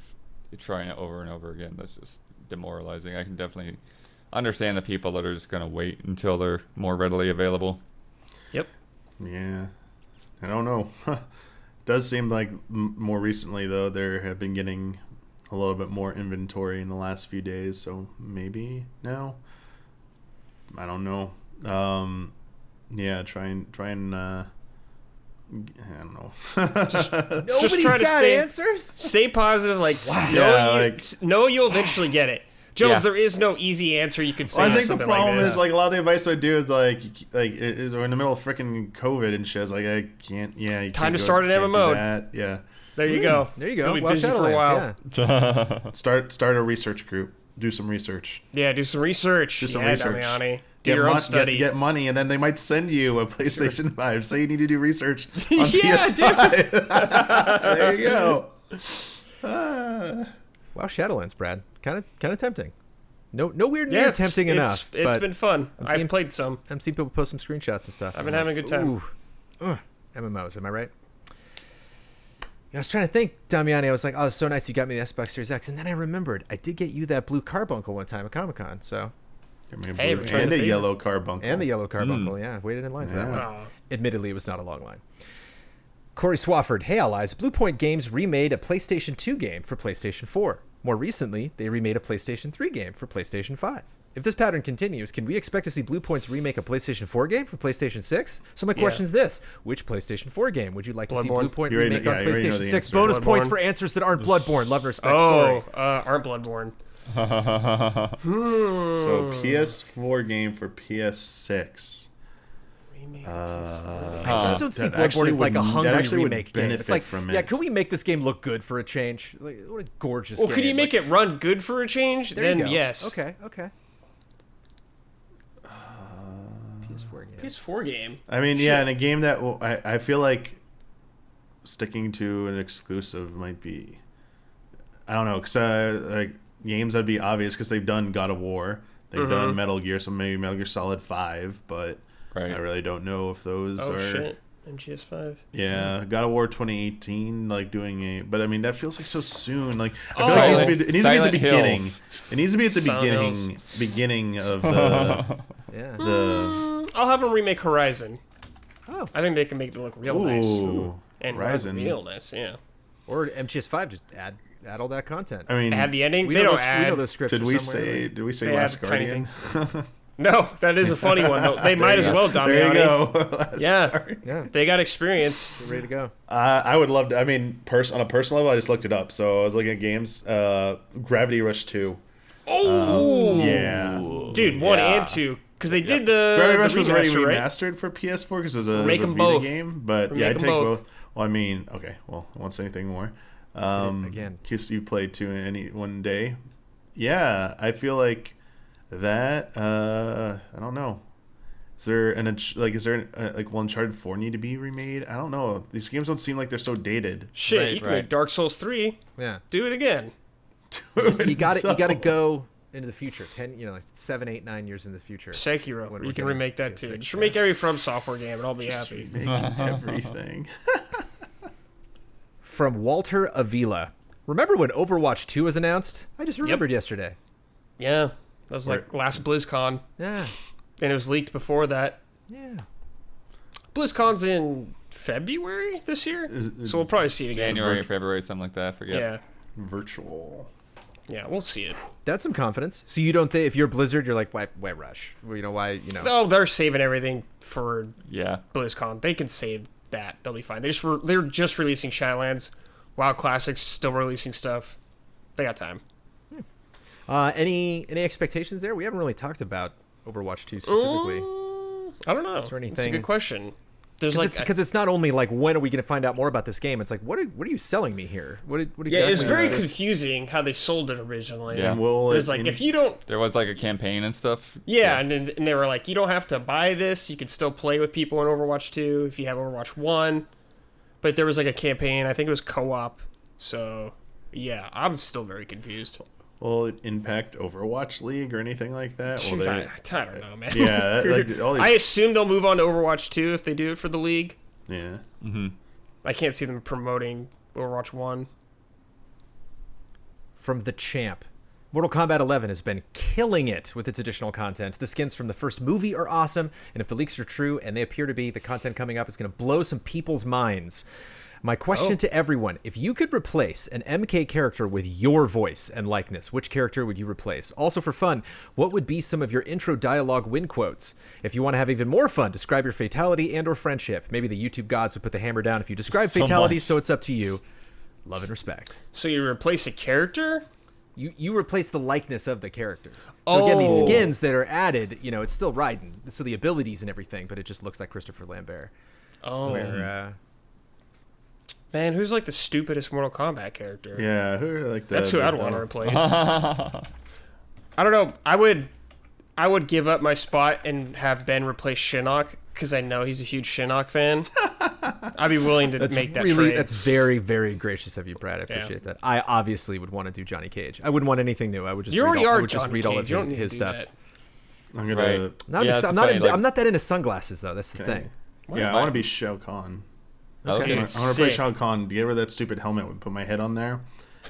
you're trying it over and over again. That's just demoralizing. I can definitely understand the people that are just gonna wait until they're more readily available. Yep. Yeah, I don't know. Does seem like more recently though there have been getting a little bit more inventory in the last few days, so maybe now. I don't know. Yeah, try and I don't know. Nobody's try to got stay- answers. Stay positive. Like, Yeah, know you'll eventually get it. Jones, Yeah. there is no easy answer you could say. Well, I to think the something problem like this. is like a lot of the advice I do is we're in the middle of freaking COVID and shit. It's like I can't. Yeah, you Time can't to start an can't do MMO. that. Yeah, There you go. There you go. You'll be Well, busy for a Shadowlands, while. yeah. start a research group. Do some research. Yeah, do some research. Do some yeah, research. Damiani. Do your own study. Get money, and then they might send you a PlayStation 5. Say you need to do research on Yeah, PS5. There you go. Wow, Shadowlands, Brad. Kind of tempting. No weird Yeah, near it's- tempting enough. It's but been fun. seeing- I've played some. I'm seeing people post some screenshots and stuff. I've been having a good time. Ooh, MMOs, am I right? I was trying to think, Damiani. I was like, oh, it's so nice you got me the Xbox Series X. And then I remembered, I did get you that blue carbuncle one time at Comic-Con. So, Hey, Blue- return and the a favor. yellow carbuncle. and the yellow carbuncle, yeah. Waited in line for that one. Oh. Admittedly, it was not a long line. Corey Swafford, hey allies, Bluepoint Games remade a PlayStation 2 game for PlayStation 4. More recently, they remade a PlayStation 3 game for PlayStation 5. If this pattern continues, can we expect to see Bluepoint's remake a PlayStation 4 game for PlayStation 6? So my question is this: which PlayStation 4 game would you like to see Bloodborne. Bluepoint You already remake know- on yeah, you already know PlayStation the 6? answer. Bonus points Bloodborne. for answers that aren't Bloodborne. Love and respect, Corey. Aren't Bloodborne. So PS4 game for PS6. I just don't see that actually Bloodborne as like a would- that hungry actually would remake game. It's benefit like, from yeah, it. can we make this game look good for a change? Like, what a gorgeous Well, game. could you make Like, it run good for a change? there you Then go. yes. Okay. PS4 game. PS4 game. I mean, yeah, in a game that I feel like sticking to an exclusive might be. I don't know, because like games that'd be obvious because they've done God of War, they've done Metal Gear, so maybe Metal Gear Solid 5, but Right. I really don't know if those Oh are. shit. MGS5. Yeah, God of War 2018, like doing a, but I mean that feels like so soon. Like I feel Oh. like it needs to be at Silent the beginning. Hills. It needs to be at the Silent beginning of the Yeah. the. I'll have them remake Horizon. Oh. I think they can make it look real nice. Ooh, And Horizon. real nice, yeah. Or MGS5, just add all that content. I mean, Add the ending. we They know don't those, add. we know those scripts. did are we somewhere, say? like- Did we say They Last add tiny Guardian? things. No, that is a funny one though. They might as well, Damiani. There you go. Last Yeah. Guardian. Yeah, They got experience. we're ready to go. I would love to. I mean, on a personal level, I just looked it up. So I was looking at games. Gravity Rush 2. Oh, Yeah. dude, 1 Yeah. and 2, because they did the Gravity Rush was already remaster, right? remastered for PS4 because it was a Make Vita 'em both. game. But yeah, Make I'd 'em take both. both. Well, I mean, okay. Well, I won't say anything more. Again. Because you played 2 in any one day. Yeah, I feel like that. I don't know. Is there will Uncharted 4 need to be remade? I don't know. These games don't seem like they're so dated. Shit, Right, you can right. make Dark Souls 3. Yeah, Do it again. you got to go into the future. 10, like 7, 8, 9 years in the future. Sekiro. When You we're can getting remake that PS6, too. Just yeah. remake every From Software game, and I'll be happy. Making everything. From Walter Avila. Remember when Overwatch 2 was announced? I just remembered yesterday. Yeah, that was like last BlizzCon, Yeah, and it was leaked before that. yeah. BlizzCon's in February this year, so we'll probably see it again. January, February, something like that. I forget. Yeah, Virtual. yeah, we'll see it. That's some confidence. So you don't think if you're Blizzard, you're like, why rush? Well, why? Oh, they're saving everything for Yeah. BlizzCon. They can save that. They'll be fine. They're just releasing Shadowlands. WoW Classics still releasing stuff. They got time. Any expectations there? We haven't really talked about Overwatch 2 specifically. I don't know. Is there It's a anything- good question. There's like Because it's not only like when are we going to find out more about this game? It's like what are you selling me here? What exactly? yeah, it's is very this? confusing how they sold it originally. Yeah. And will It was it like in- if you don't, There was like a campaign and stuff. yeah, and they were like, you don't have to buy this. You can still play with people in Overwatch 2 if you have Overwatch 1. But there was like a campaign. I think it was co-op. So yeah, I'm still very confused. Will it impact Overwatch League or anything like that? Will they, I don't know, man. Yeah, like all these. I assume they'll move on to Overwatch 2 if they do it for the league. Yeah. Mm-hmm. I can't see them promoting Overwatch 1. From the champ. Mortal Kombat 11 has been killing it with its additional content. The skins from the first movie are awesome, and if the leaks are true, and they appear to be, the content coming up is going to blow some people's minds. My question to everyone, if you could replace an MK character with your voice and likeness, which character would you replace? Also for fun, what would be some of your intro dialogue win quotes? If you want to have even more fun, describe your fatality and or friendship. Maybe the YouTube gods would put the hammer down if you describe fatality, so it's up to you. Love and respect. So you replace a character? You replace the likeness of the character. So again, these skins that are added, it's still Raiden. So the abilities and everything, but it just looks like Christopher Lambert. Oh. Where, man, who's like the stupidest Mortal Kombat character? Yeah, who are like That's who I'd want to replace. I don't know. I would give up my spot and have Ben replace Shinnok because I know he's a huge Shinnok fan. I'd be willing to make that trade. That's very, very gracious of you, Brad. I appreciate that. I obviously would want to do Johnny Cage. I wouldn't want anything new. I would just read all of his stuff. That. I'm gonna. Right. I'm not that into sunglasses though. That's the thing. Yeah, I want to be Shao Kahn. Okay. I want to play Shao Kahn. Get rid of that stupid helmet and put my head on there.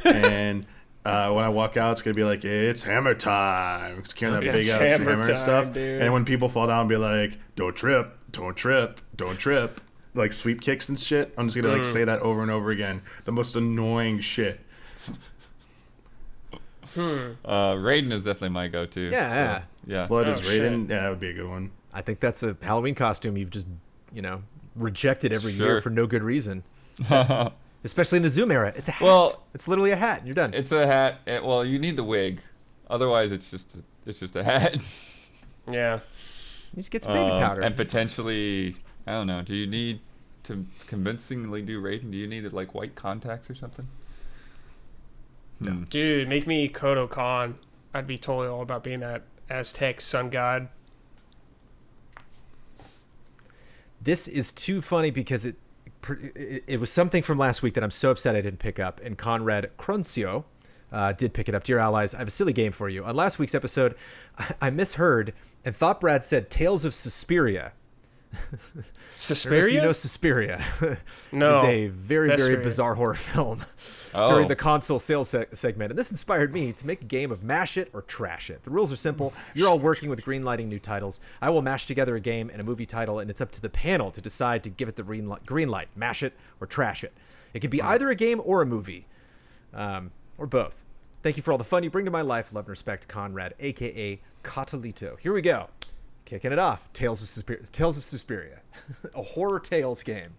And when I walk out, it's going to be like, it's hammer time. It's carrying that big ass hammer and stuff. Dude. And when people fall down, be like, don't trip, don't trip, don't trip. Like sweep kicks and shit. I'm just going to like say that over and over again. The most annoying shit. Raiden is definitely my go-to. Yeah. So, yeah. Blood is Raiden. Yeah, that would be a good one. I think that's a Halloween costume you've just, rejected every year for no good reason. Especially in the Zoom era. It's a hat. Well, it's literally a hat and you're done. It's a hat. You need the wig. Otherwise, it's just a hat. Yeah. You just get some baby powder. And potentially, I don't know. Do you need to convincingly do Raiden? Do you need like white contacts or something? No. Dude, make me Kodo Khan. I'd be totally all about being that Aztec sun god. This is too funny because it was something from last week that I'm so upset I didn't pick up, and Conrad Croncio did pick it up. Dear allies, I have a silly game for you. On last week's episode, I misheard and thought Brad said Tales of Suspiria. Suspiria? If you know Suspiria. No. It's a very, very bizarre horror film during the console sales segment. And this inspired me to make a game of mash it or trash it. The rules are simple. You're all working with greenlighting new titles. I will mash together a game and a movie title, and it's up to the panel to decide to give it the green light, mash it or trash it. It could be either a game or a movie, or both. Thank you for all the fun you bring to my life. Love and respect, Conrad, a.k.a. Catalito. Here we go. Kicking it off, Tales of Suspiria, a horror tales game.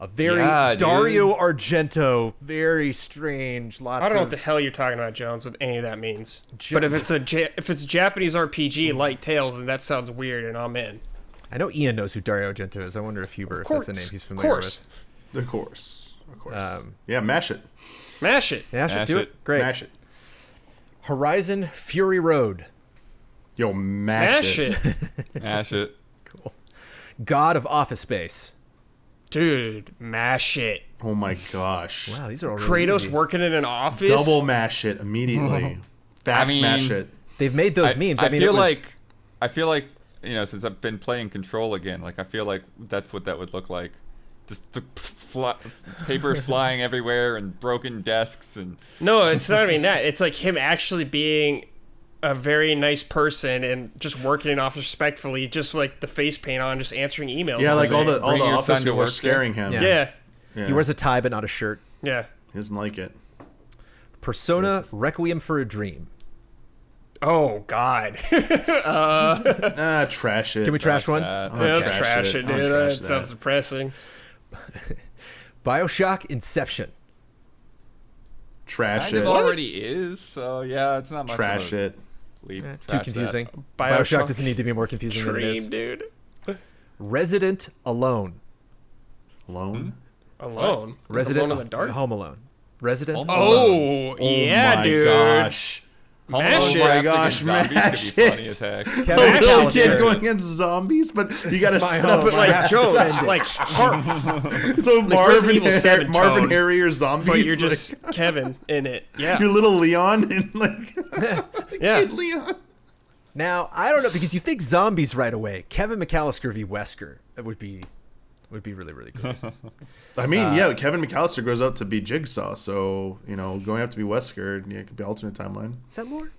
A very Dario Argento, very strange. I don't know what the hell you're talking about, Jones, what any of that means. But if it's a Japanese RPG like Tales, then that sounds weird, and I'm in. I know Ian knows who Dario Argento is. I wonder if Huber, if that's a name he's familiar with. Of course. Yeah, mash it. Mash it. Mash it. Do it. Great. Mash it. Horizon Fury Road. Yo, mash it. Mash it. Cool. God of Office Space. Dude, mash it. Oh my gosh. Wow, these are all really Kratos easy. working in an office. Double mash it immediately. Fast mash it. They've made those memes. I feel like since I've been playing Control again, like I feel like that's what that would look like. Just the papers flying everywhere and broken desks and. No, it's not even that. It's like him actually being a very nice person and just working in office respectfully, just like the face paint on, just answering emails. Yeah, like all the office people were work scaring him. Yeah. He wears a tie but not a shirt. Yeah. He doesn't like it. Persona Requiem for a Dream. Oh God. Trash it. Can we trash one? Let's trash it, dude. That sounds depressing. BioShock Inception. Trash Kind it. of already is, so yeah, it's not much. Trash of a it. leap. Too Trash confusing. that. BioShock doesn't need to be more confusing than it Dream, is. dude. Resident Alone. Alone? Alone. Resident Alone in the dark. Home Alone. Resident Alone. Oh, yeah, my dude. Gosh. Mash it. Oh my gosh, Zombies mash could be it. funny as heck. Kevin A little McAllister. kid going against zombies, but you gotta is my set up home. a I Like have to Jones, defend it. like harp, so Resident Evil 7 Marvin, tone. Harry, or zombies. but you're just Kevin in it. Yeah. you're little Leon and like Yeah. kid Leon. Now, I don't know, because you think zombies right away. Kevin McAllister v. Wesker. That would be really, really good. I mean, yeah, Kevin McAllister grows up to be Jigsaw, so going up to be Wesker, yeah, it could be alternate timeline. Is that lore?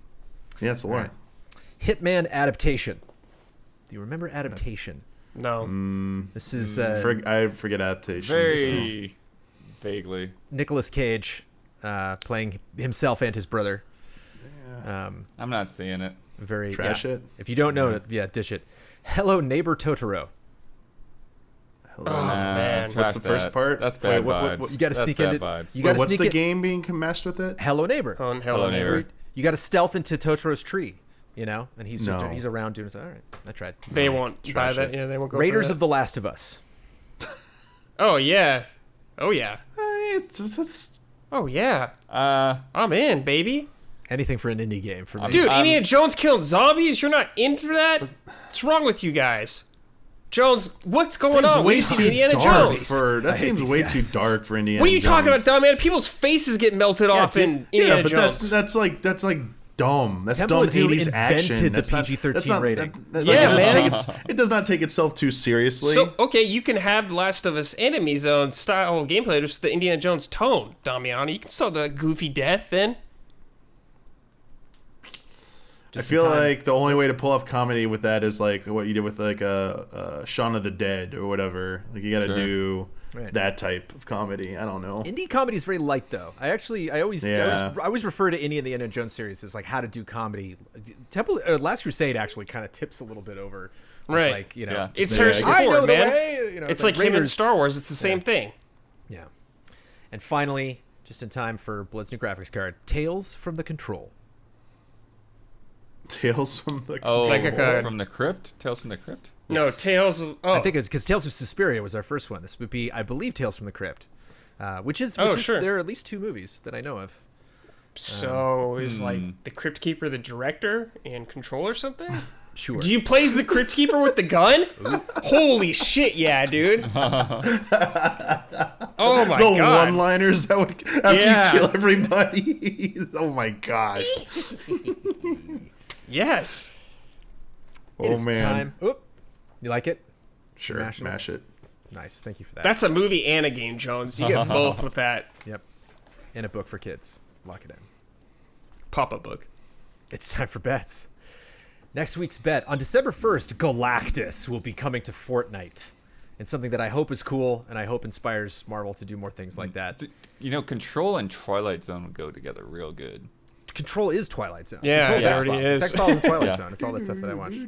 Yeah, it's a lore. Right. Hitman adaptation. Do you remember adaptation? No. This is I forget adaptations. Very vaguely. Nicolas Cage playing himself and his brother. I'm not seeing it. Very Trash yeah. it. If you don't know it, ditch it. Hello, Neighbor Totoro. Hello. man. trash What's the first that. part? That's bad Wait, vibes. what- You got to That's sneak bad into. vibes. You got to What's sneak the in. game being meshed with it? Hello, Neighbor. Oh, Hello, neighbor. You got to stealth into Totoro's tree. And he's just No. he's around doing so. All right, I tried. They won't buy Trash that. it. Yeah, they won't go. Raiders for of the Last of Us. Oh yeah. It's Oh yeah. Uh, I'm in, baby. Anything for an indie game for me. Dude, Indiana Jones killing zombies? You're not into that? What's wrong with you guys? Jones, what's going on? way We've seen too Indiana dark Jones. for that I hate seems these way guys. too dark for Indiana. What are you talking about, Jones. dumb man? People's faces get melted off dude. in Indiana Yeah, but Jones. that's like dumb. That's Temple dumb of Doom 80s invented action. the That's not- PG-13 that's not- rating. Yeah, man. It does not take itself too seriously. So, okay, you can have Last of Us Enemy Zone style gameplay, just the Indiana Jones tone, Damiano. You can still have the goofy death then. I feel like the only way to pull off comedy with that is like what you did with like Shaun of the Dead or whatever. Like you got to Sure. do Right. that type of comedy. I don't know. Indie comedy is very light, though. I always refer to any of the Indiana Jones series as like how to do comedy. Last Crusade actually kind of tips a little bit over, Right. Like Yeah. It's Yeah, Harrison I know Ford, the man. way. It's like him in Raiders. Star Wars. It's the same thing. Yeah, and finally, just in time for Blood's new graphics card, Tales from the Control. Tales from the Like a- from the crypt? Tales from the Crypt? No, Yes. Tales of... Oh, I think it's because Tales of Suspiria was our first one. This would be, I believe, Tales from the Crypt, which is sure. there are at least 2 movies that I know of. so is like the Crypt Keeper the director in Control or something? Sure. Do you play as the Crypt Keeper with the gun? Holy shit, yeah, dude. Oh my the god. one-liners that would after Yeah. you kill everybody. Oh my gosh. Yes. It Oh is man. time. Oop. You like it? Sure. Mash it. Nice. Thank you for that. That's a movie and a game, Jones. You get both with that Yep. And a book for kids. Lock it in. pop-up book. It's time for bets. Next week's bet. On December 1st, Galactus will be coming to Fortnite. And something that I hope is cool and I hope inspires Marvel to do more things like that. Control and Twilight Zone would go together real good. Control is Twilight Zone. Yeah, Control's it X-Files. already It's is. X-Files and Twilight Yeah. Zone. It's all that stuff that I watched.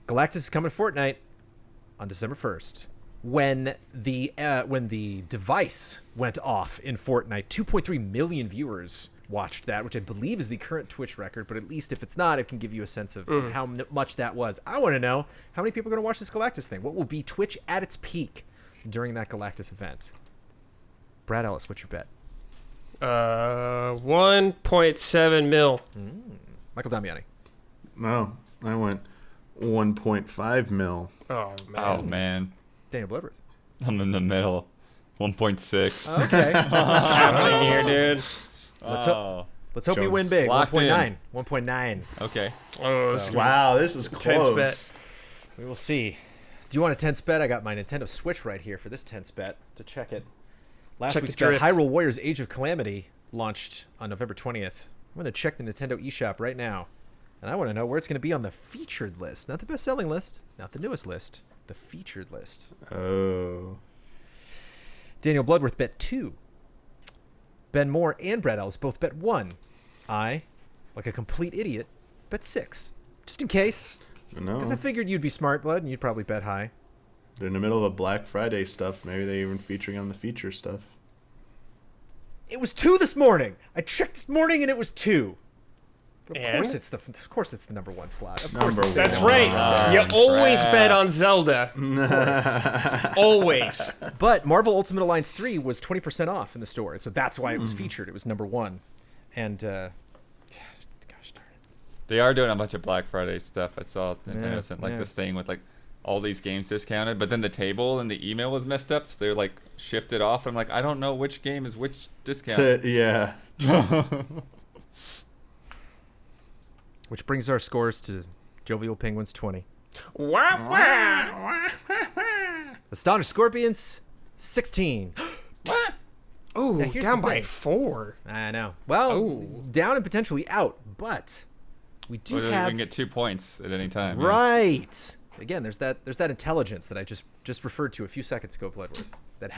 Galactus is coming to Fortnite on December 1st. When the device went off in Fortnite, 2.3 million viewers watched that, which I believe is the current Twitch record. But at least if it's not, it can give you a sense of how much that was. I want to know how many people are going to watch this Galactus thing. What will be Twitch at its peak during that Galactus event? Brad Ellis, what's your bet? 1.7 mil. Michael Damiani. No, I went 1.5 mil. Oh man. Oh, man. Daniel Bloodworth. I'm in the middle. 1.6. Okay. Happening here, dude. Let's hope you Jones win big. locked 1.9. 1.9. Okay. Oh, So- Wow, this is Tense close. bet. We will see. Do you want a tense bet? I got my Nintendo Switch right here for this tense bet to check it. Last Check week's the bet, drift. Hyrule Warriors Age of Calamity launched on November 20th. I'm going to check the Nintendo eShop right now. And I want to know where it's going to be on the featured list. Not the best-selling list, not the newest list, the featured list. Oh. Daniel Bloodworth bet 2. Ben Moore and Brad Ellis both bet 1. I, like a complete idiot, bet 6. Just in case. No. Because I figured you'd be smart, Blood, and you'd probably bet high. They're in the middle of a Black Friday stuff. Maybe they're even featuring on the feature stuff. It was 2 this morning. I checked this morning and it was 2. But of And? course it's the number 1 slot. Of Number course it's That's one. right. You always crap. bet on Zelda. Always. But Marvel Ultimate Alliance 3 was 20% off in the store, so that's why it was featured. It was number 1. And gosh darn it. They are doing a bunch of Black Friday stuff. I saw Nintendo Yeah, sent like yeah. this thing with like all these games discounted, but then the table and the email was messed up, so they're like shifted off. I'm like, I don't know which game is which discount. Yeah. Which brings our scores to Jovial Penguins 20. Wah, wah. Astonished Scorpions 16. What? Oh, Now, here's down the by thing. 4. I know. Well, Oh. down and potentially out, but we do Well, we have can get 2 points at any time. Yeah. right. Again, there's that intelligence that I just referred to a few seconds ago, Bloodworth, that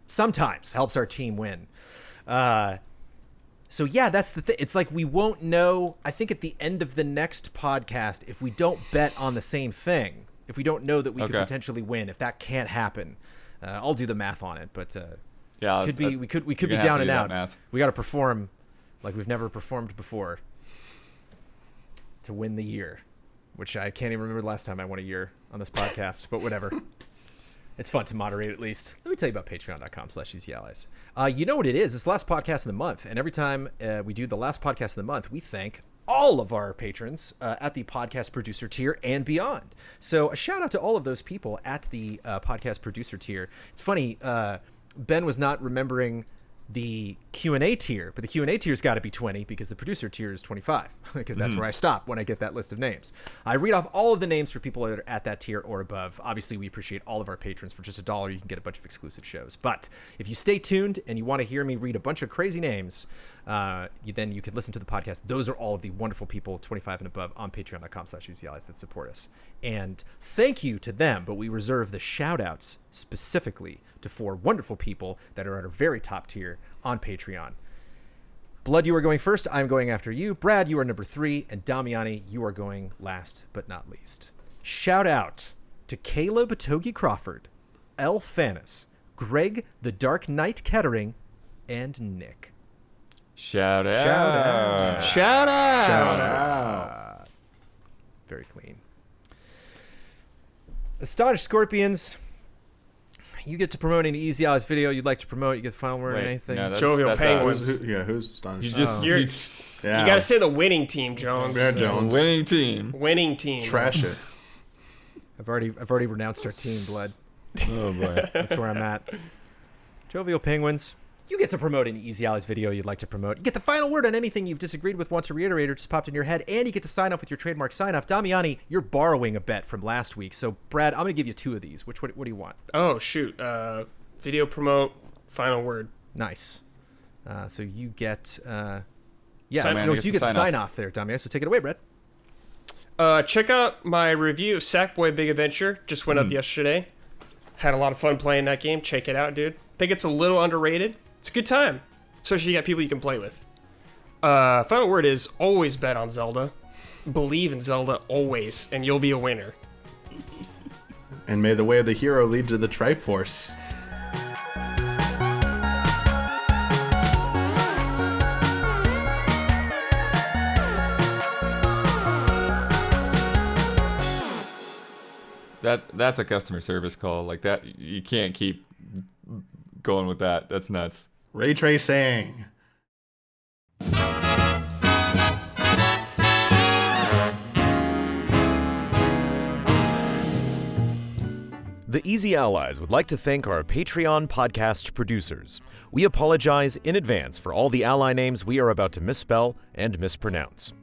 sometimes helps our team win. So yeah, that's the thing. It's like we won't know, I think, at the end of the next podcast, if we don't bet on the same thing, if we don't know that we could potentially win, if that can't happen. I'll do the math on it, but Yeah, we could be gonna have down to and do that out. math. We got to perform like we've never performed before to win the year, which I can't even remember the last time I won a year on this podcast, but whatever. It's fun to moderate, at least. Let me tell you about patreon.com/easyallies. You know what it is. It's the last podcast of the month. And every time we do the last podcast of the month, we thank all of our patrons at the podcast producer tier and beyond. So a shout out to all of those people at the podcast producer tier. It's funny, Ben was not remembering the Q&A tier, but the Q&A tier's got to be 20 because the producer tier is 25 because that's where I stop when I get that list of names. I read off all of the names for people that are at that tier or above. Obviously, we appreciate all of our patrons. For just $1, you can get a bunch of exclusive shows. But if you stay tuned and you want to hear me read a bunch of crazy names, then you can listen to the podcast. Those are all of the wonderful people, 25 and above, on patreon.com/easyallies that support us. And thank you to them, but we reserve the shout-outs specifically to 4 wonderful people that are at our very top tier on Patreon. Blood, you are going first. I'm going after you. Brad, you are number 3. And Damiani, you are going last but not least. Shout out to Caleb Togi Crawford, L. Fanis, Greg the Dark Knight Kettering, and Nick. Shout out. Shout out. Shout out. Shout out. Very clean. Astonished Scorpions, you get to promote any Easy Allies video you'd like to promote. You get the final word or Wait, anything. no, Jovial that's Penguins. us. Who's astonished? You just You're- you, Yeah. You got to say the winning team, Jones. Yeah, Jones. winning team. Winning team. Trash it. I've already renounced our team, Blood. Oh boy. That's where I'm at. Jovial Penguins, you get to promote any Easy Allies video you'd like to promote. You get the final word on anything you've disagreed with, want to reiterate, or just popped in your head, and you get to sign off with your trademark sign-off. Damiani, you're borrowing a bet from last week, so Brad, I'm going to give you 2 of these. What do you want? Oh, shoot. Video promote, final word. Nice. So you get... Sign- so you get the sign-off there, Damiani, so take it away, Brad. Check out my review of Sackboy Big Adventure. Just went up yesterday. Had a lot of fun playing that game. Check it out, dude. Think it's a little underrated. It's a good time. Especially you got people you can play with. Final word is always bet on Zelda. Believe in Zelda always, and you'll be a winner. And may the way of the hero lead to the Triforce. That's a customer service call. Like that, you can't keep going with that. That's nuts. Ray tracing. The Easy Allies would like to thank our Patreon podcast producers. We apologize in advance for all the ally names we are about to misspell and mispronounce.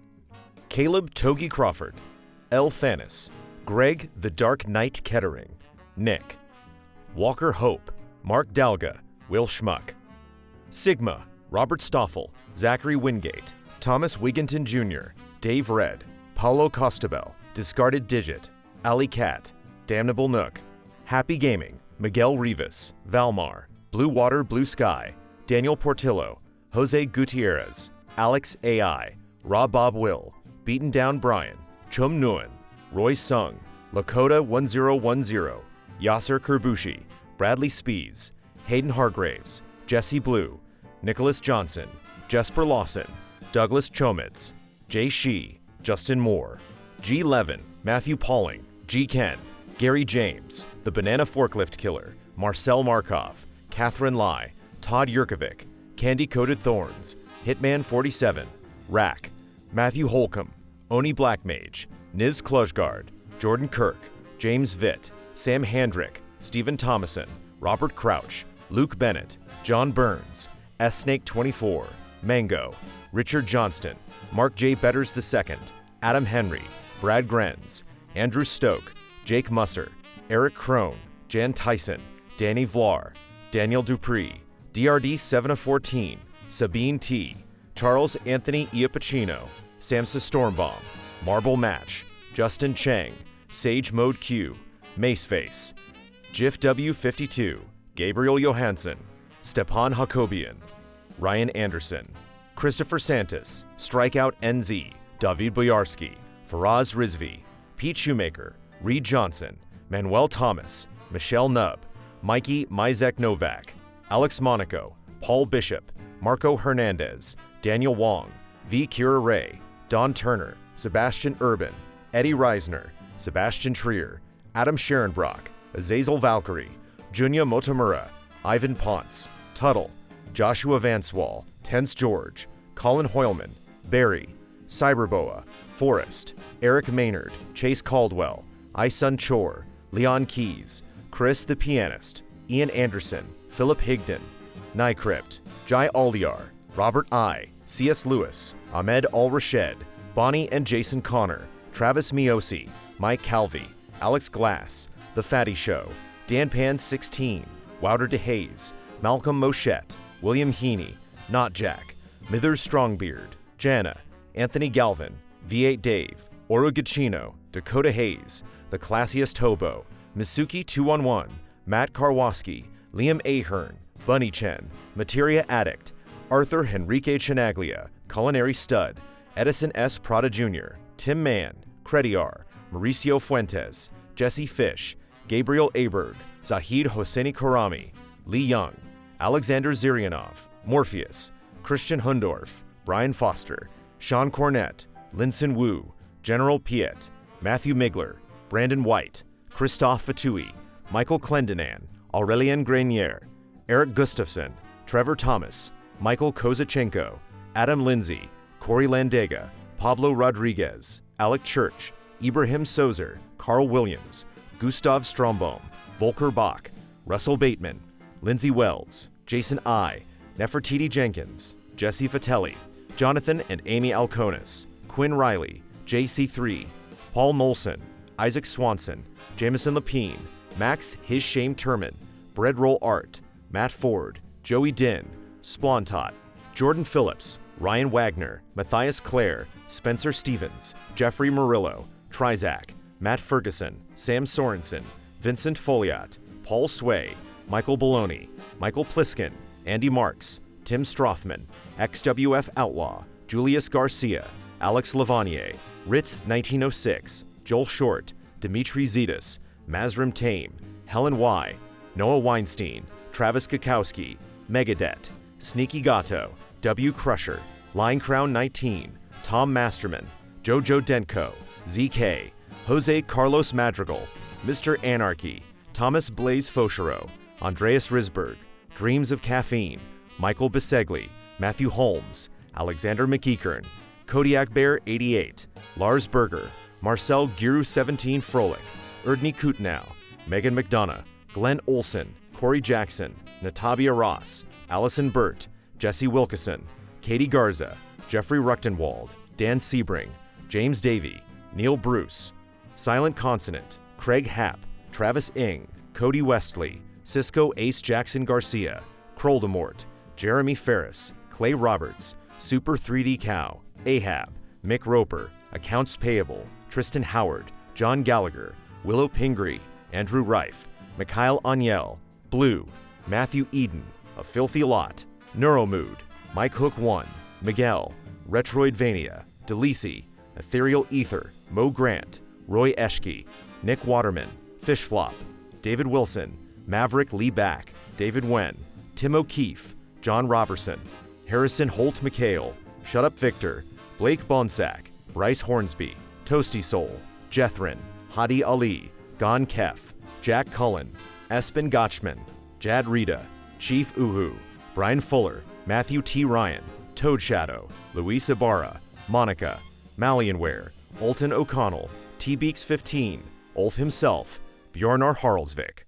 Caleb Togi Crawford, L. Fanis, Greg the Dark Knight Kettering, Nick, Walker Hope, Mark Dalga, Will Schmuck, Sigma, Robert Stoffel, Zachary Wingate, Thomas Wigginton Jr., Dave Red, Paulo Costabel, Discarded Digit, Ali Cat, Damnable Nook, Happy Gaming, Miguel Rivas, Valmar, Blue Water, Blue Sky, Daniel Portillo, Jose Gutierrez, Alex AI, Rob Bob Will, Beaten Down Brian, Chum Nguyen, Roy Sung, Lakota 1010, Yasser Kerbushi, Bradley Spees, Hayden Hargraves, Jesse Blue, Nicholas Johnson, Jesper Lawson, Douglas Chomitz, Jay Shee, Justin Moore, G. Levin, Matthew Pauling, G. Ken, Gary James, The Banana Forklift Killer, Marcel Markov, Catherine Lai, Todd Yurkovic, Candy Coated Thorns, Hitman 47, Rack, Matthew Holcomb, Oni Blackmage, Niz Klujgard, Jordan Kirk, James Vitt, Sam Handrick, Stephen Thomason, Robert Crouch, Luke Bennett, John Burns, S-Snake24, Mango, Richard Johnston, Mark J. Betters II, Adam Henry, Brad Grenz, Andrew Stoke, Jake Musser, Eric Crone, Jan Tyson, Danny Vlar, Daniel Dupree, DRD 7 of 14, Sabine T, Charles Anthony Iapicino, Samsa Stormbaum, Marble Match, Justin Chang, Sage Mode Q, Maceface, Jif W52, Gabriel Johansson, Stepan Hakobian, Ryan Anderson, Christopher Santos, Strikeout NZ, David Boyarsky, Faraz Rizvi, Pete Shoemaker, Reed Johnson, Manuel Thomas, Michelle Nubb, Mikey Mizek Novak, Alex Monaco, Paul Bishop, Marco Hernandez, Daniel Wong, V. Kira Ray, Don Turner, Sebastian Urban, Eddie Reisner, Sebastian Trier, Adam Scherenbrock, Azazel Valkyrie, Junya Motomura, Ivan Ponce, Tuttle, Joshua Vanswall, Tense George, Colin Hoylman, Barry, Cyberboa, Forrest, Eric Maynard, Chase Caldwell, Isun Chor, Leon Keys, Chris the Pianist, Ian Anderson, Philip Higdon, Nycrypt, Jai Aldiar, Robert I, C.S. Lewis, Ahmed Al-Rashed, Bonnie and Jason Connor, Travis Miosi, Mike Calvi, Alex Glass, The Fatty Show, DanPan16, Wouter DeHaze, Malcolm Moschette, William Heaney, Not Jack, Mithers Strongbeard, Jana, Anthony Galvin, V8 Dave, Oru Gacchino, Dakota Hayes, The Classiest Hobo, Misuki 211, Matt Karwoski, Liam Ahern, Bunny Chen, Materia Addict, Arthur Henrique Chinaglia, Culinary Stud, Edison S. Prada Jr., Tim Mann, Crediar, Mauricio Fuentes, Jesse Fish, Gabriel Aberg, Zahid Hosseini Karami, Lee Young, Alexander Zirianov, Morpheus, Christian Hundorf, Brian Foster, Sean Cornett, Linson Wu, General Piet, Matthew Migler, Brandon White, Christophe Fatui, Michael Clendenan, Aurelien Grenier, Eric Gustafson, Trevor Thomas, Michael Kozachenko, Adam Lindsay, Corey Landega, Pablo Rodriguez, Alec Church, Ibrahim Sozer, Carl Williams, Gustav Strombaum, Volker Bach, Russell Bateman, Lindsay Wells, Jason I, Nefertiti Jenkins, Jesse Fatelli, Jonathan and Amy Alconis, Quinn Riley, JC3, Paul Molson, Isaac Swanson, Jameson Lapine, Max His Shame Turman, Bread Roll Art, Matt Ford, Joey Din, Splontot, Jordan Phillips, Ryan Wagner, Matthias Clare, Spencer Stevens, Jeffrey Murillo, Trizac, Matt Ferguson, Sam Sorensen, Vincent Foliat, Paul Sway, Michael Bologna, Michael Pliskin, Andy Marks, Tim Strothman, XWF Outlaw, Julius Garcia, Alex Lavanier, Ritz 1906, Joel Short, Dimitri Zetas, Mazrim Tame, Helen Y, Noah Weinstein, Travis Kakowski, Megadet, Sneaky Gato, W. Crusher, Line Crown 19, Tom Masterman, Jojo Denko, ZK, Jose Carlos Madrigal, Mr. Anarchy, Thomas Blaze Fauchereau, Andreas Risberg, Dreams of Caffeine, Michael Bisegli, Matthew Holmes, Alexander McEachern, Kodiak Bear 88, Lars Berger, Marcel Giru 17 Froelich, Erdney Kutnow, Megan McDonough, Glenn Olson, Corey Jackson, Natabia Ross, Allison Burt, Jesse Wilkeson, Katie Garza, Jeffrey Ruchtenwald, Dan Sebring, James Davey, Neil Bruce, Silent Consonant, Craig Happ, Travis Ing, Cody Westley, Cisco Ace Jackson Garcia, Kroldemort, Jeremy Ferris, Clay Roberts, Super 3D Cow, Ahab, Mick Roper, Accounts Payable, Tristan Howard, John Gallagher, Willow Pingree, Andrew Reif, Mikhail Aniel, Blue, Matthew Eden, A Filthy Lot, Neuromood, Mike Hook 1, Miguel, Retroidvania, Delisi, Ethereal Ether, Mo Grant, Roy Eschke, Nick Waterman, Fishflop, David Wilson, Maverick Lee Back, David Wen, Tim O'Keefe, John Robertson, Harrison Holt McHale, Shut Up Victor, Blake Bonsack, Bryce Hornsby, Toasty Soul, Jethrin, Hadi Ali, Gon Kef, Jack Cullen, Espen Gotchman, Jad Rita, Chief Uhu, Brian Fuller, Matthew T. Ryan, Toad Shadow, Luis Ibarra, Monica, Malianware, Alton O'Connell, T-Beaks15, Ulf himself, Bjornar Haraldsvik,